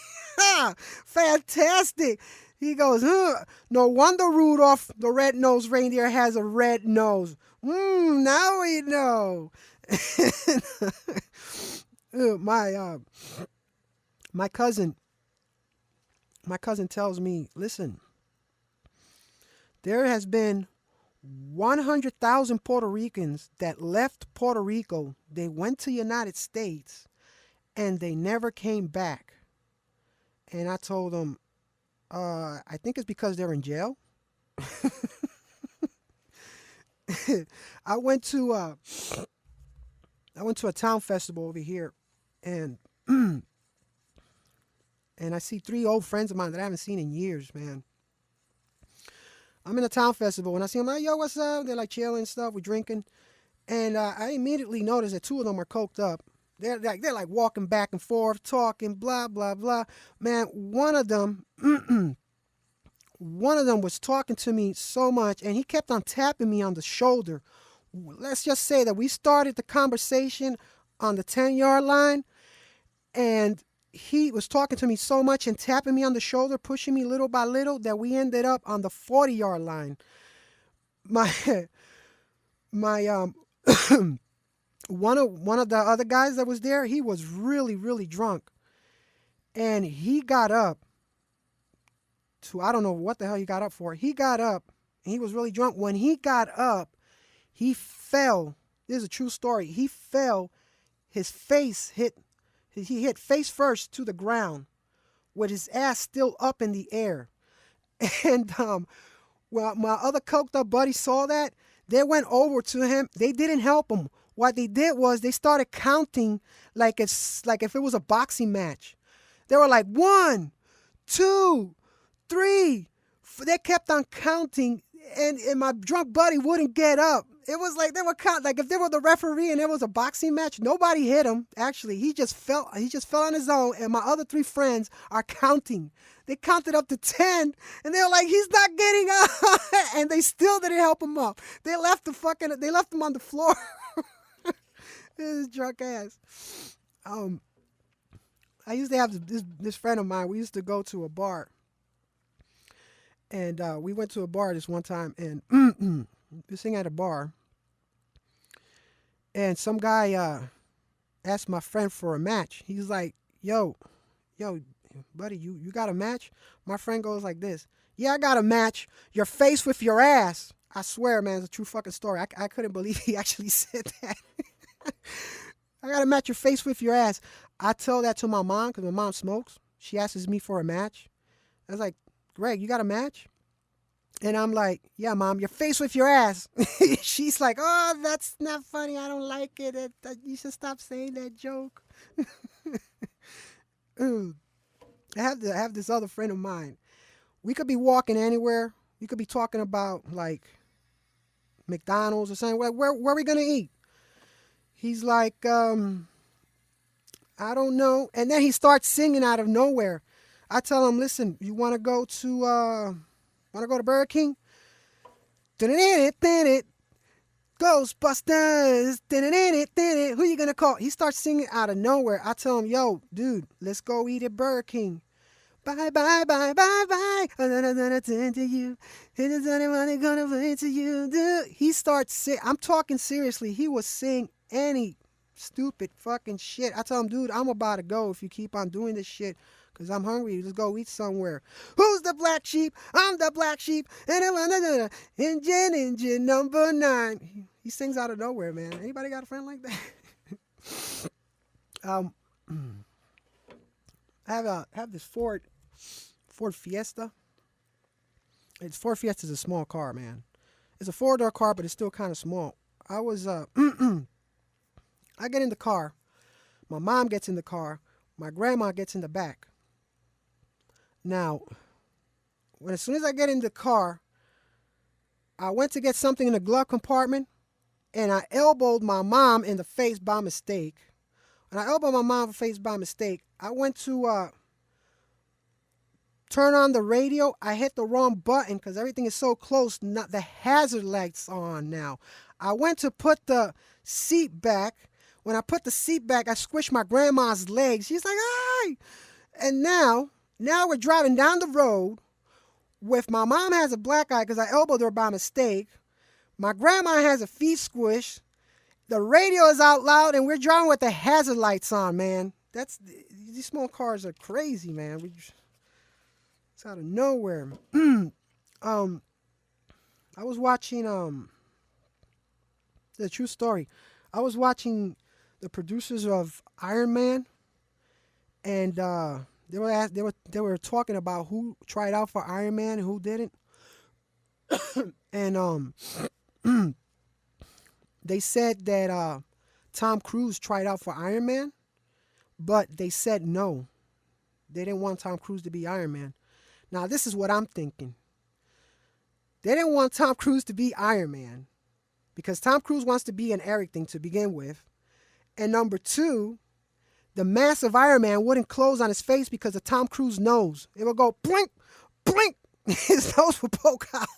Fantastic. He goes, no wonder Rudolph the red-nosed reindeer has a red nose. Now we know. My cousin tells me, listen, there has been 100,000 Puerto Ricans that left Puerto Rico. They went to the United States and they never came back. And I told him, I think it's because they're in jail. I went to a town festival over here, and and I see 3 old friends of mine that I haven't seen in years, man. I'm in a town festival, and I see them like, yo, what's up? They're like chilling and stuff, we're drinking, and I immediately notice that 2 of them are coked up. They're like walking back and forth, talking, blah blah blah. Man, one of them was talking to me so much, and he kept on tapping me on the shoulder. Let's just say that we started the conversation on the 10-yard line, and he was talking to me so much and tapping me on the shoulder, pushing me little by little, that we ended up on the 40-yard line. My one of the other guys that was there, he was really, really drunk, and he got up to, I don't know what the hell he got up for. He got up, and he was really drunk. When he got up, he fell. This is a true story. He fell. His face he hit face first to the ground with his ass still up in the air. And well, my other coked up buddies saw that. They went over to him. They didn't help him. What they did was they started counting like if it was a boxing match. They were like 1, 2, 3. They kept on counting, and my drunk buddy wouldn't get up. It was like they were like if they were the referee and it was a boxing match, nobody hit him. Actually, he just fell on his own, and my other 3 friends are counting. They counted up to 10, and they were like, he's not getting up. And they still didn't help him up. They left him on the floor. This drunk ass. I used to have this friend of mine. We used to go to a bar. And we went to a bar this one time, and we sing at a bar. And some guy asked my friend for a match. He's like, yo, buddy, you got a match? My friend goes like this. Yeah, I got a match. Your face with your ass. I swear, man, it's a true fucking story. I couldn't believe he actually said that. I got to match your face with your ass. I tell that to my mom because my mom smokes. She asks me for a match. I was like, Greg, you got a match? And I'm like, yeah, Mom, your face with your ass. She's like, oh, that's not funny. I don't like it. You should stop saying that joke. I have this other friend of mine. We could be walking anywhere. We could be talking about like McDonald's or something. Where are we going to eat? He's like, I don't know. And then he starts singing out of nowhere. I tell him, listen, you want to go to Burger King? Ghostbusters. Who you gonna call? He starts singing out of nowhere. I tell him, yo, dude, let's go eat at Burger King. Bye, bye, bye, bye, bye. I'm gonna turn to you. Is anyone gonna play to you? Dude. He starts sing. I'm talking seriously. He was saying any stupid fucking shit. I tell him, dude, I'm about to go if you keep on doing this shit. Because I'm hungry. Let's go eat somewhere. Who's the black sheep? I'm the black sheep. Engine number 9. He sings out of nowhere, man. Anybody got a friend like that? I have this Ford Fiesta. Ford Fiesta is a small car, man. It's a 4-door car, but it's still kind of small. I get in the car. My mom gets in the car. My grandma gets in the back. Now, as soon as I get in the car, I went to get something in the glove compartment, and I elbowed my mom in the face by mistake. When I elbowed my mom in the face by mistake, I went to turn on the radio. I hit the wrong button because everything is so close. Not the hazard lights on now. I went to put the seat back. When I put the seat back, I squished my grandma's legs. She's like, "Hi!" And now we're driving down the road with my mom has a black eye because I elbowed her by mistake. My grandma has a feet squish. The radio is out loud, and we're driving with the hazard lights on, man. These small cars are crazy, man. It's out of nowhere. I was watching the true story. I was watching the producers of Iron Man, and they were talking about who tried out for Iron Man and who didn't. And they said that Tom Cruise tried out for Iron Man, but they said no. They didn't want Tom Cruise to be Iron Man. Now, this is what I'm thinking. They didn't want Tom Cruise to be Iron Man because Tom Cruise wants to be an everything to begin with. And number 2, the mask of Iron Man wouldn't close on his face because of Tom Cruise's nose. It would go blink, blink. His nose would poke out.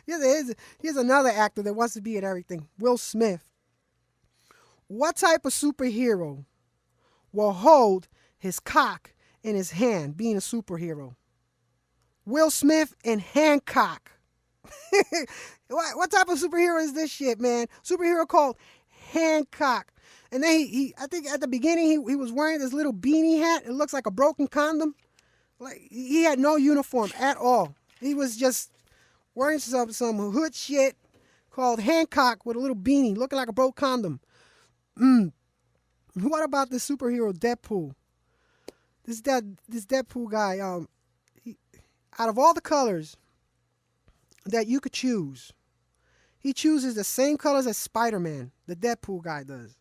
Here's another actor that wants to be in everything. Will Smith. What type of superhero will hold his cock in his hand being a superhero? Will Smith and Hancock. What type of superhero is this shit, man? Superhero called Hancock. And then I think at the beginning he was wearing this little beanie hat. It looks like a broken condom. Like he had no uniform at all. He was just wearing some hood shit called Hancock with a little beanie, looking like a broke condom. What about the superhero Deadpool? This Deadpool guy, out of all the colors that you could choose, he chooses the same colors as Spider-Man, the Deadpool guy does.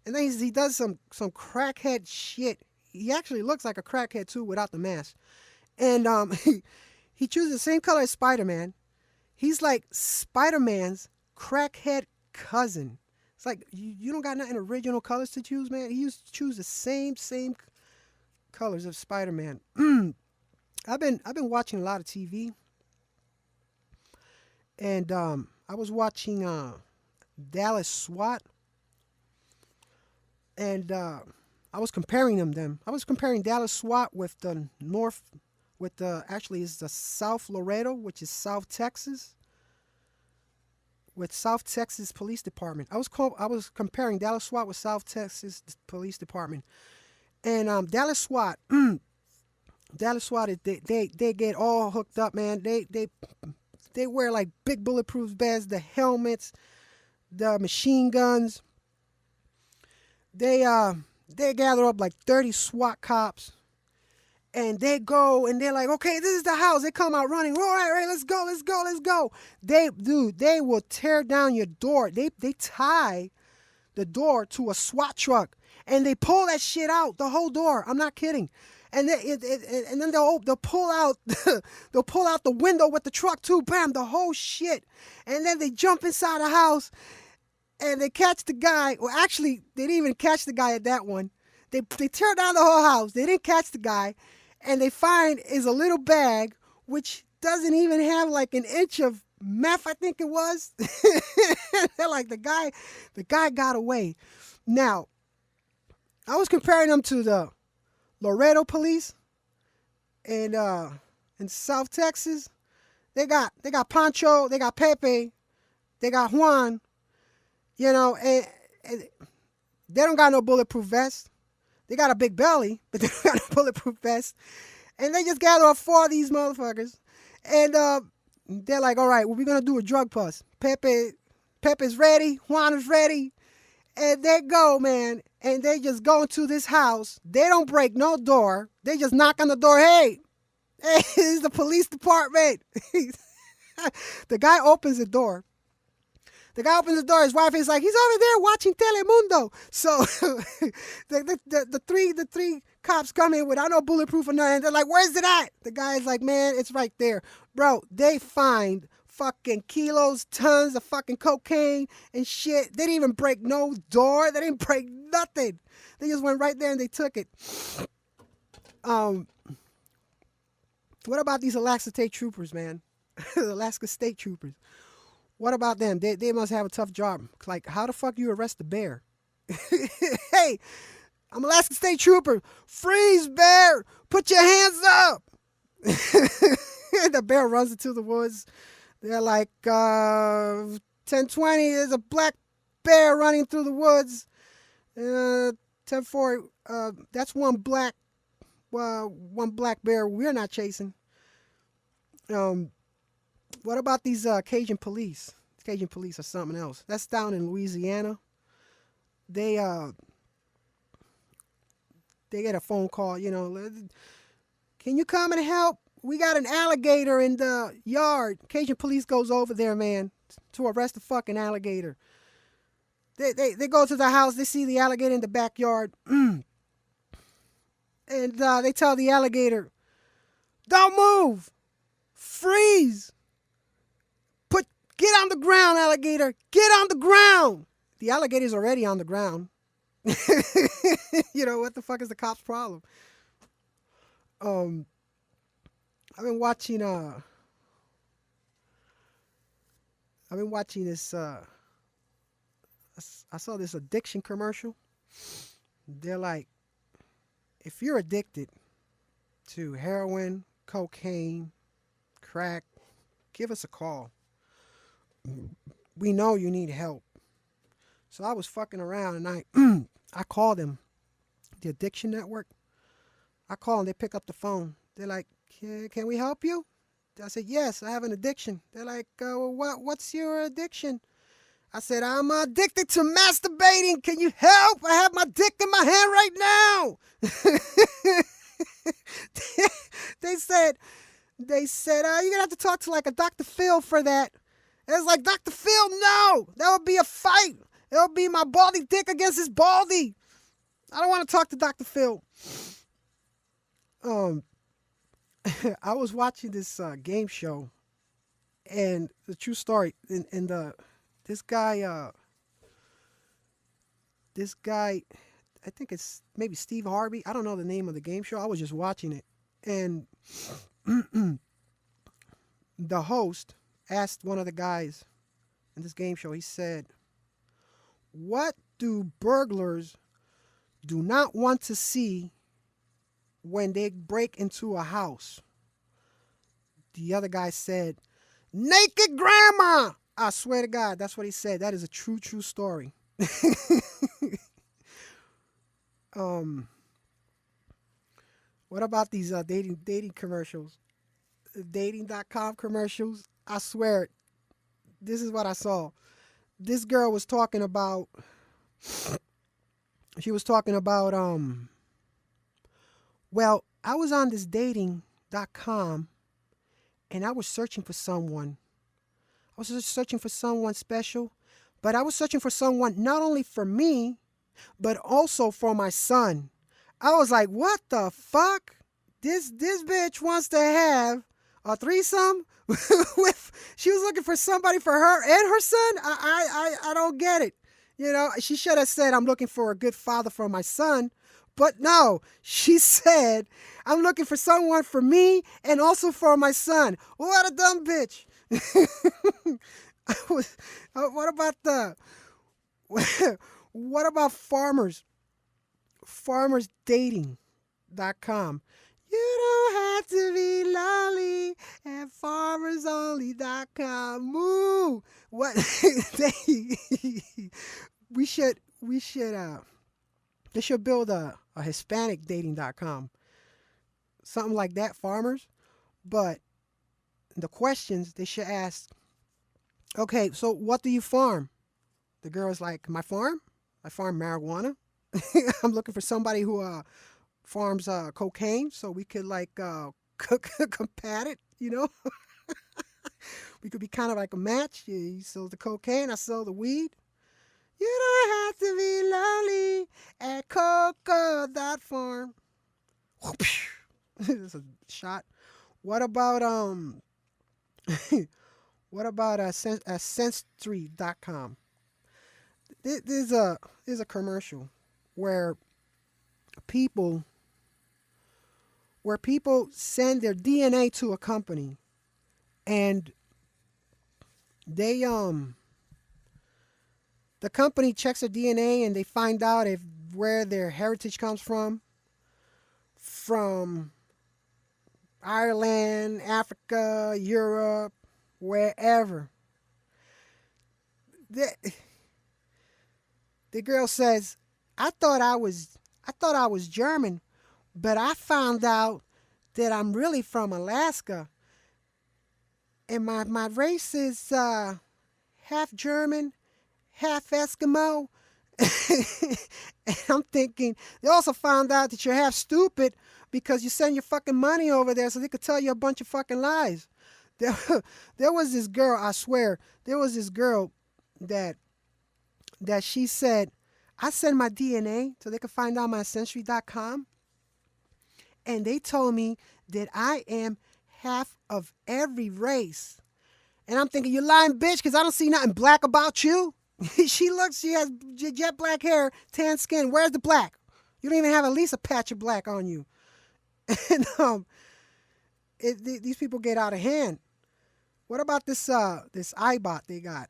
And then he does some crackhead shit. He actually looks like a crackhead too without the mask. And he chooses the same color as Spider-Man. He's like Spider-Man's crackhead cousin. It's like you don't got nothing original colors to choose, man. He used to choose the same colors of Spider-Man. I've been watching a lot of TV, and I was watching Dallas SWAT, and I was comparing them. I was comparing Dallas SWAT with the actually it's the South Laredo, which is South Texas, with South Texas Police Department. I was comparing Dallas SWAT with South Texas Police Department, and Dallas SWAT. Dallas SWAT, they get all hooked up, man. They wear like big bulletproof vests, the helmets, the machine guns. They gather up like 30 SWAT cops, and they go and they're like, okay, this is the house. They come out running. All right, let's go. They will tear down your door. They tie the door to a SWAT truck, and they pull that shit out, the whole door. I'm not kidding. And then they'll pull out the window with the truck too. Bam, the whole shit. And then they jump inside the house and they catch the guy. Well, actually, they didn't even catch the guy at that one. They tear down the whole house. They didn't catch the guy, and they find is a little bag which doesn't even have like an inch of meth, I think it was. They're like, the guy got away. Now, I was comparing them to the Laredo police in South Texas. They got Pancho, they got Pepe, they got Juan, and they don't got no bulletproof vest. They got a big belly, but they don't got no bulletproof vest. And they just gather up 4 of these motherfuckers. And they're like, all right, well, we're going to do a drug bust. Pepe's ready. Juan is ready. And they go, man. And they just go into this house. They don't break no door. They just knock on the door. Hey, this is the police department. The guy opens the door. His wife is like, he's over there watching Telemundo. So the three cops come in without no bulletproof or nothing. They're like, where's it at? The guy's like, man, it's right there. Bro, they find fucking kilos, tons of fucking cocaine and shit. They didn't even break no door. They didn't break nothing. They just went right there and they took it. What about these Alaska State Troopers, man? Alaska State Troopers. What about them? They must have a tough job. Like, how the fuck you arrest a bear? Hey, I'm Alaska State Trooper. Freeze, bear! Put your hands up! The bear runs into the woods. They're like, 10-20, there's a black bear running through the woods. 10-4, that's one black bear we're not chasing. What about these Cajun police? Cajun police are something else. That's down in Louisiana. They get a phone call, can you come and help? We got an alligator in the yard. Cajun police goes over there, man, to arrest the fucking alligator. They go to the house. They see the alligator in the backyard. And they tell the alligator, don't move. Freeze. Get on the ground, alligator. Get on the ground. The alligator's already on the ground. What the fuck is the cop's problem? I've been watching this I saw this addiction commercial. They're like, if you're addicted to heroin, cocaine, crack, give us a call. We know you need help. So I was fucking around and I called them, the addiction network. I call them, they pick up the phone. They're like, can we help you? I said, yes, I have an addiction. They're like, well, what's your addiction? I said, I'm addicted to masturbating. Can you help? I have my dick in my hand right now. They said, you're going to have to talk to like a Dr. Phil for that. And it's like, Dr. Phil, no. That would be a fight. It would be my baldy dick against his baldy. I don't want to talk to Dr. Phil. I was watching this game show, and the true story, and this guy, I think it's maybe Steve Harvey. I don't know the name of the game show. I was just watching it, and the host asked one of the guys in this game show. He said, "What do burglars do not want to see when they break into a house?" The other guy said, "Naked grandma." I swear to God, that's what he said. That is a true story. What about these dating commercials? Dating.com commercials? I swear, this is what I saw. This girl was talking about, well, I was on this dating.com and I was searching for someone. I was just searching for someone special, but I was searching for someone not only for me, but also for my son. I was like, what the fuck? This bitch wants to have a threesome with, she was looking for somebody for her and her son? I don't get it. She should have said, I'm looking for a good father for my son. But no, she said, I'm looking for someone for me and also for my son. What a dumb bitch. What about the what about farmersdating.com? You don't have to be lonely at farmersonly.com. Moo. What they we should they should build a Hispanic dating.com. Something like that, farmers. But the questions they should ask, okay, so what do you farm? The girl's like, my farm? I farm marijuana. I'm looking for somebody who farms cocaine so we could like compat it, you know? We could be kind of like a match. He sells the cocaine, I sell the weed. You don't have to be lonely at coca.farm. This is a shot. What about what about sensory.com? There's a commercial where people send their DNA to a company, and they the company checks their DNA and they find out if where their heritage comes from Ireland, Africa, Europe, wherever. The girl says, I thought I was German, but I found out that I'm really from Alaska, and my race is half German, half Eskimo. And I'm thinking, they also found out that you're half stupid because you send your fucking money over there so they could tell you a bunch of fucking lies. There, there was this girl, I swear, there was this girl that she said, I send my DNA so they could find out my ancestry.com, and they told me that I am half of every race. And I'm thinking, you're lying, bitch, because I don't see nothing black about you. She has jet black hair, tan skin. Where's the black? You don't even have at least a patch of black on you. And these people get out of hand. What about this iBot they got?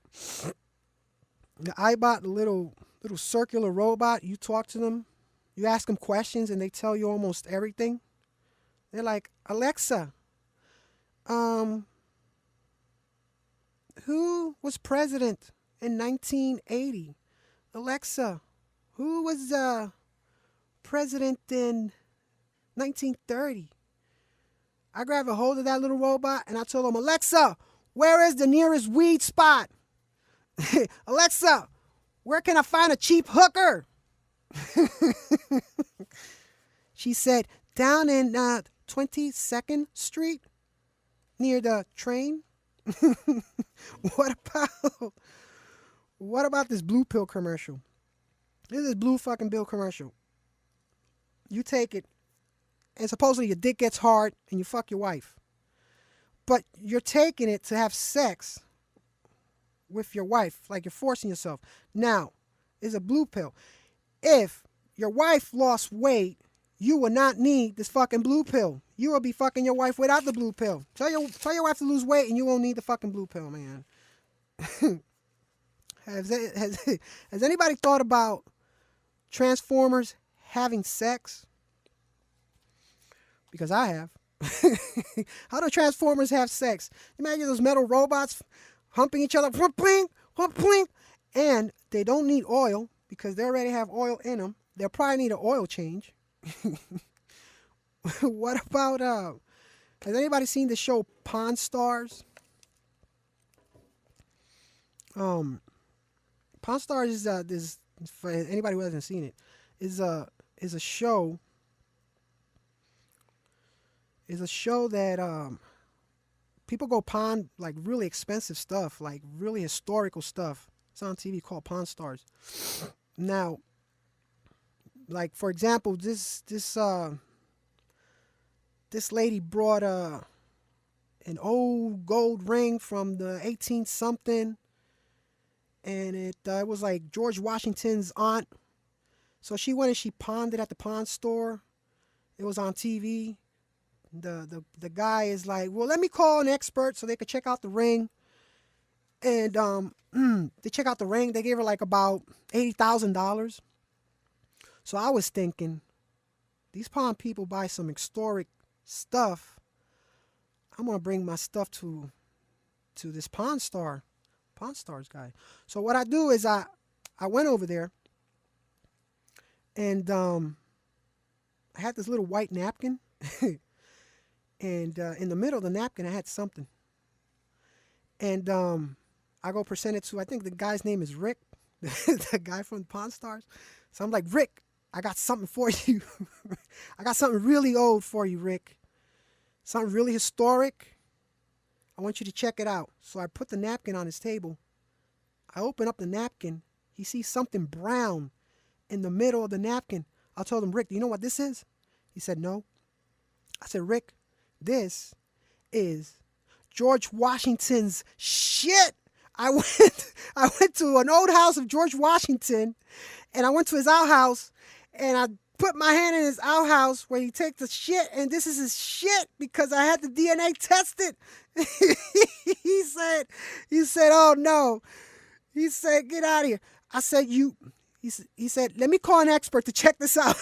The iBot, the little circular robot. You talk to them, you ask them questions, and they tell you almost everything. They're like, Alexa, who was president in 1980? Alexa, who was president in 1930? I grab a hold of that little robot and I told him, Alexa, where is the nearest weed spot? Alexa, where can I find a cheap hooker? She said, down in 22nd Street near the train. What about this blue pill commercial? This is blue fucking pill commercial. You take it, and supposedly your dick gets hard and you fuck your wife. But you're taking it to have sex with your wife, like you're forcing yourself. Now, it's a blue pill. If your wife lost weight, you will not need this fucking blue pill. You will be fucking your wife without the blue pill. Tell your wife to lose weight and you won't need the fucking blue pill, man. Has anybody thought about Transformers having sex? Because I have. How do Transformers have sex? Imagine those metal robots humping each other, and they don't need oil because they already have oil in them. They'll probably need an oil change. What about has anybody seen the show Pawn Stars? Pawn Stars is this, for anybody who hasn't seen it, is a show that people go pawn like really expensive stuff, like really historical stuff. It's on TV called Pawn Stars. Now, like for example, this lady brought an old gold ring from the 18th something, and it was like George Washington's aunt. So she went and she pawned it at the pawn store. It was on TV. The guy is like, well, let me call an expert so they could check out the ring. And they check out the ring. They gave her like about $80,000. So I was thinking, these pawn people buy some historic stuff. I'm gonna bring my stuff to this Pawn Stars guy. So what I do is I went over there and I had this little white napkin, and in the middle of the napkin I had something, and I go present it to, I think the guy's name is Rick, the guy from Pawn Stars. So I'm like, Rick, I got something for you. I got something really old for you, Rick. Something really historic. I want you to check it out. So I put the napkin on his table. I open up the napkin. He sees something brown in the middle of the napkin. I told him, Rick, do you know what this is? He said, no. I said, Rick, this is George Washington's shit. I went to an old house of George Washington, and I went to his outhouse, and I put my hand in his outhouse where he takes the shit, and this is his shit because I had the DNA tested. he said, oh no. He said, get out of here. I said, he said, let me call an expert to check this out.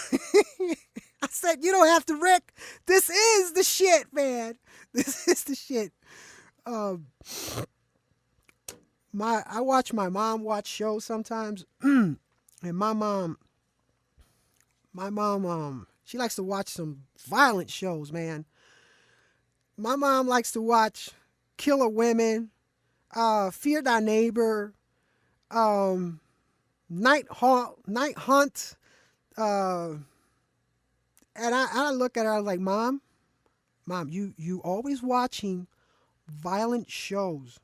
I said, you don't have to, Rick. This is the shit, man. This is the shit. I watch my mom watch shows sometimes, and my mom, she likes to watch some violent shows, man. My mom likes to watch Killer Women, Fear Thy Neighbor, Night Hunt, and I look at her, I was like, Mom, you always watching violent shows.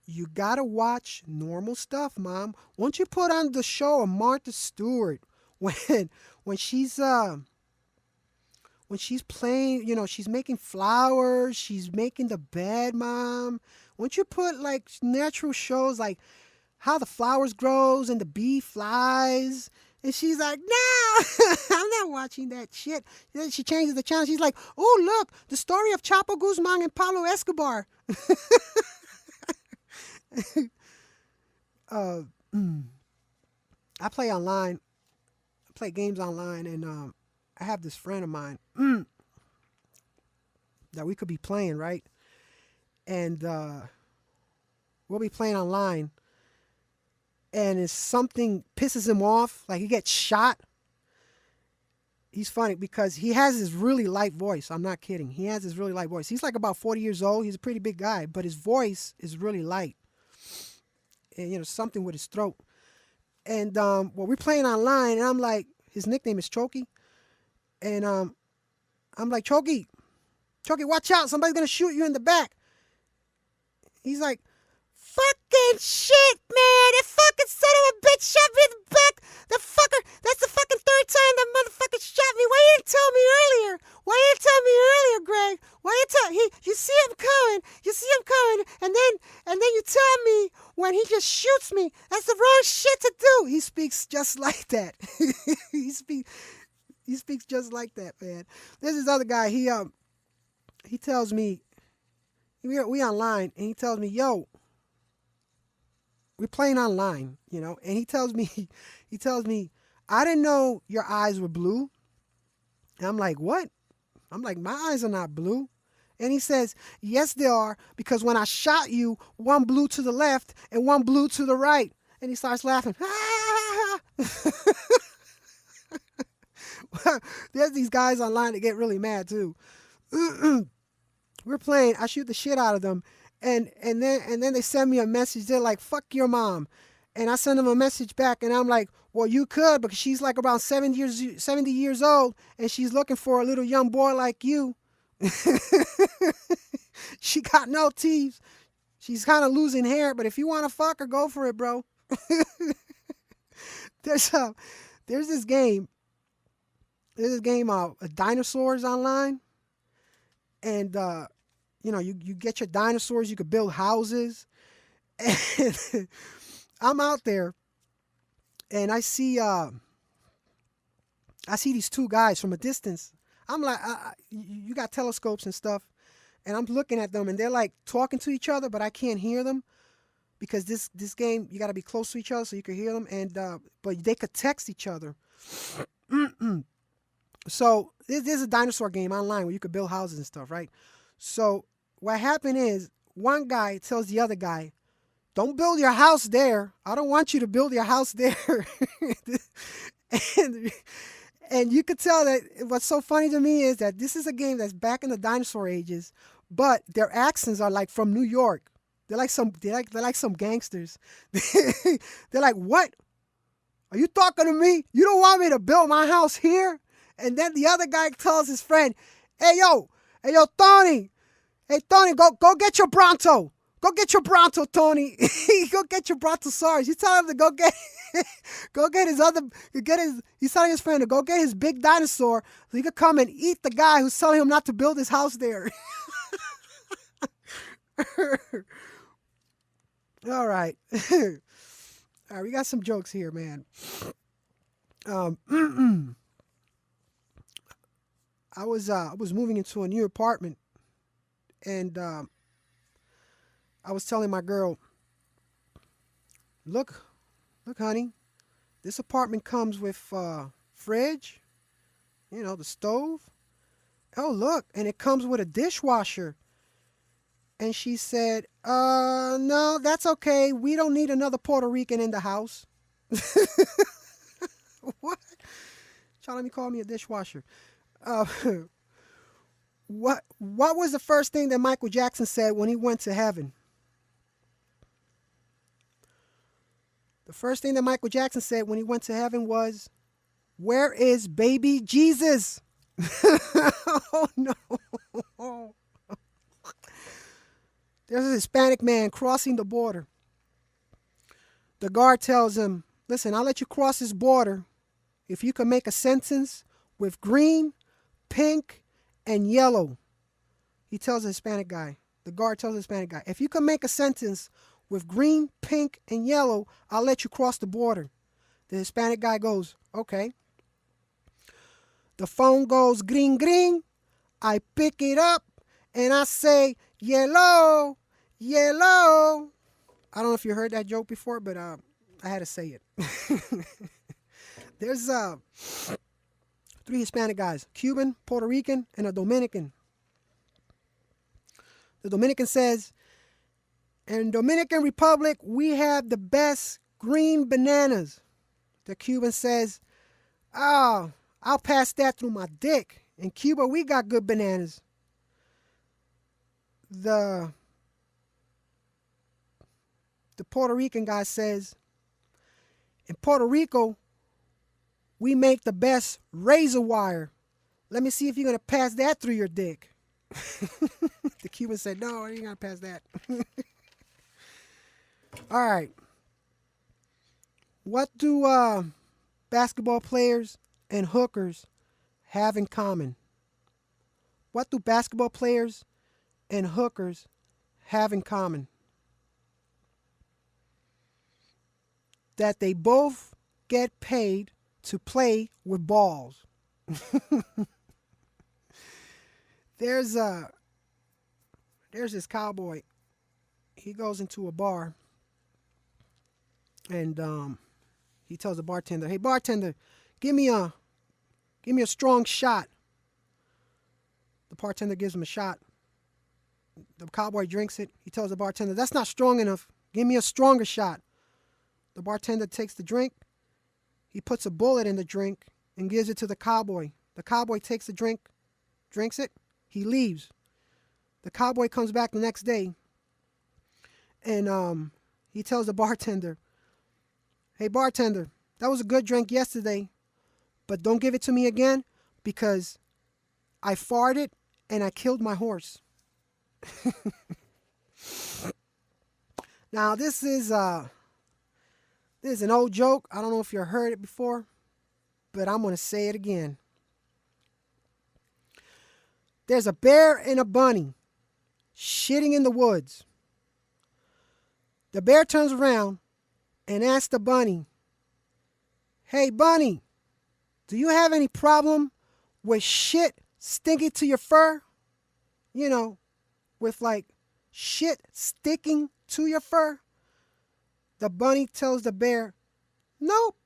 You gotta watch normal stuff, Mom. Won't you put on the show of Martha Stewart when she's playing, she's making flowers, she's making the bed, Mom. Won't you put like natural shows like how the flowers grows and the bee flies? And she's like, no, I'm not watching that shit. Then she changes the channel. She's like, oh, look, the story of Chapo Guzman and Pablo Escobar. I play online. I play games online, and I have this friend of mine that we could be playing, right? And we'll be playing online, and if something pisses him off, like he gets shot, he's funny because he has this really light voice. I'm not kidding. He has this really light voice. He's like about 40 years old. He's a pretty big guy, but his voice is really light. And, something with his throat. And we're playing online, and I'm like, his nickname is Choky. And I'm like, Choky, watch out. Somebody's going to shoot you in the back. He's like, fucking shit, man. That fucking son of a bitch shot me in the back. The fucker, that's the fucking third time that motherfucker shot me. Why you didn't tell me earlier? Why you didn't tell me earlier, Greg? Why you tell you see him coming. You see him coming, and then you tell me when he just shoots me. That's the wrong shit to do. He speaks just like that. He speaks just like that, man. There's this other guy, he tells me, we online, and he tells me, yo, we're playing online, and he tells me, I didn't know your eyes were blue. And I'm like, what? I'm like, my eyes are not blue. And he says, yes, they are, because when I shot you, one blew to the left and one blew to the right. And he starts laughing. There's these guys online that get really mad too. We're playing, I shoot the shit out of them. And then they send me a message. They're like, fuck your mom. And I send them a message back, and I'm like, well, you could, because she's like around 70 years old, and she's looking for a little young boy like you. She got no teeth. She's kind of losing hair, but if you want to fuck her, go for it, bro. There's this game. There's this game of dinosaurs online, and you get your dinosaurs. You could build houses, and I'm out there, and I see these two guys from a distance. I'm like, you got telescopes and stuff, and I'm looking at them, and they're like talking to each other, but I can't hear them because this game you got to be close to each other so you can hear them, and but they could text each other. So this is a dinosaur game online where you could build houses and stuff, right? So what happened is one guy tells the other guy, "Don't build your house there. I don't want you to build your house there." and and you could tell that what's so funny to me is that this is a game that's back in the dinosaur ages, but their accents are like from New York. They're like some gangsters. They're like, "What? Are you talking to me? You don't want me to build my house here?" And then the other guy tells his friend, hey yo, Tony. Hey Tony, go get your Bronto. Go get your Bronto, Tony. Go get your Brontosaurus. You tell him to go get he's telling his friend to go get his big dinosaur so he could come and eat the guy who's telling him not to build his house there. All right. All right, we got some jokes here, man. I was moving into a new apartment, and I was telling my girl, look, honey, this apartment comes with fridge, the stove. Oh, look, and it comes with a dishwasher. And she said, no, that's okay. We don't need another Puerto Rican in the house. What? Trying to let me call me a dishwasher. What was the first thing that Michael Jackson said when he went to heaven? The first thing that Michael Jackson said when he went to heaven was, "Where is baby Jesus?" Oh no. There's a Hispanic man crossing the border. The guard tells him, "Listen, I'll let you cross this border if you can make a sentence with green, pink, and yellow." He tells the Hispanic guy. The guard tells the Hispanic guy, "If you can make a sentence with green, pink, and yellow, I'll let you cross the border." The Hispanic guy goes, "Okay." The phone goes green, green. I pick it up and I say, "Yellow, yellow." I don't know if you heard that joke before, but I had to say it. There's 3 Hispanic guys, Cuban, Puerto Rican, and a Dominican. The Dominican says, "In Dominican Republic, we have the best green bananas." The Cuban says, "Oh, I'll pass that through my dick. In Cuba, we got good bananas." The Puerto Rican guy says, "In Puerto Rico, we make the best razor wire. Let me see if you're going to pass that through your dick." The Cuban said, "No, I ain't going to pass that." All right. What do basketball players and hookers have in common? What do basketball players and hookers have in common? That they both get paid to play with balls. There's this cowboy. He goes into a bar, and he tells the bartender, "Hey bartender, give me a strong shot." The bartender gives him a shot. The cowboy drinks it. He tells the bartender, "That's not strong enough. Give me a stronger shot." The bartender takes the drink. He puts a bullet in the drink and gives it to the cowboy. The cowboy takes the drink, drinks it. He leaves. The cowboy comes back the next day, and he tells the bartender, "Hey bartender, that was a good drink yesterday, but don't give it to me again because I farted and I killed my horse." Now this is an old joke. I don't know if you heard it before, but I'm going to say it again. There's a bear and a bunny shitting in the woods. The bear turns around and asks the bunny, "Hey bunny, do you have any problem with shit stinky to your fur, you know, with like shit sticking to your fur, the bunny tells the bear, nope.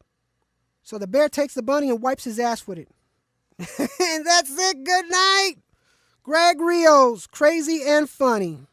So the bear takes the bunny and wipes his ass with it. And that's it. Good night. Gred Rios, crazy and funny.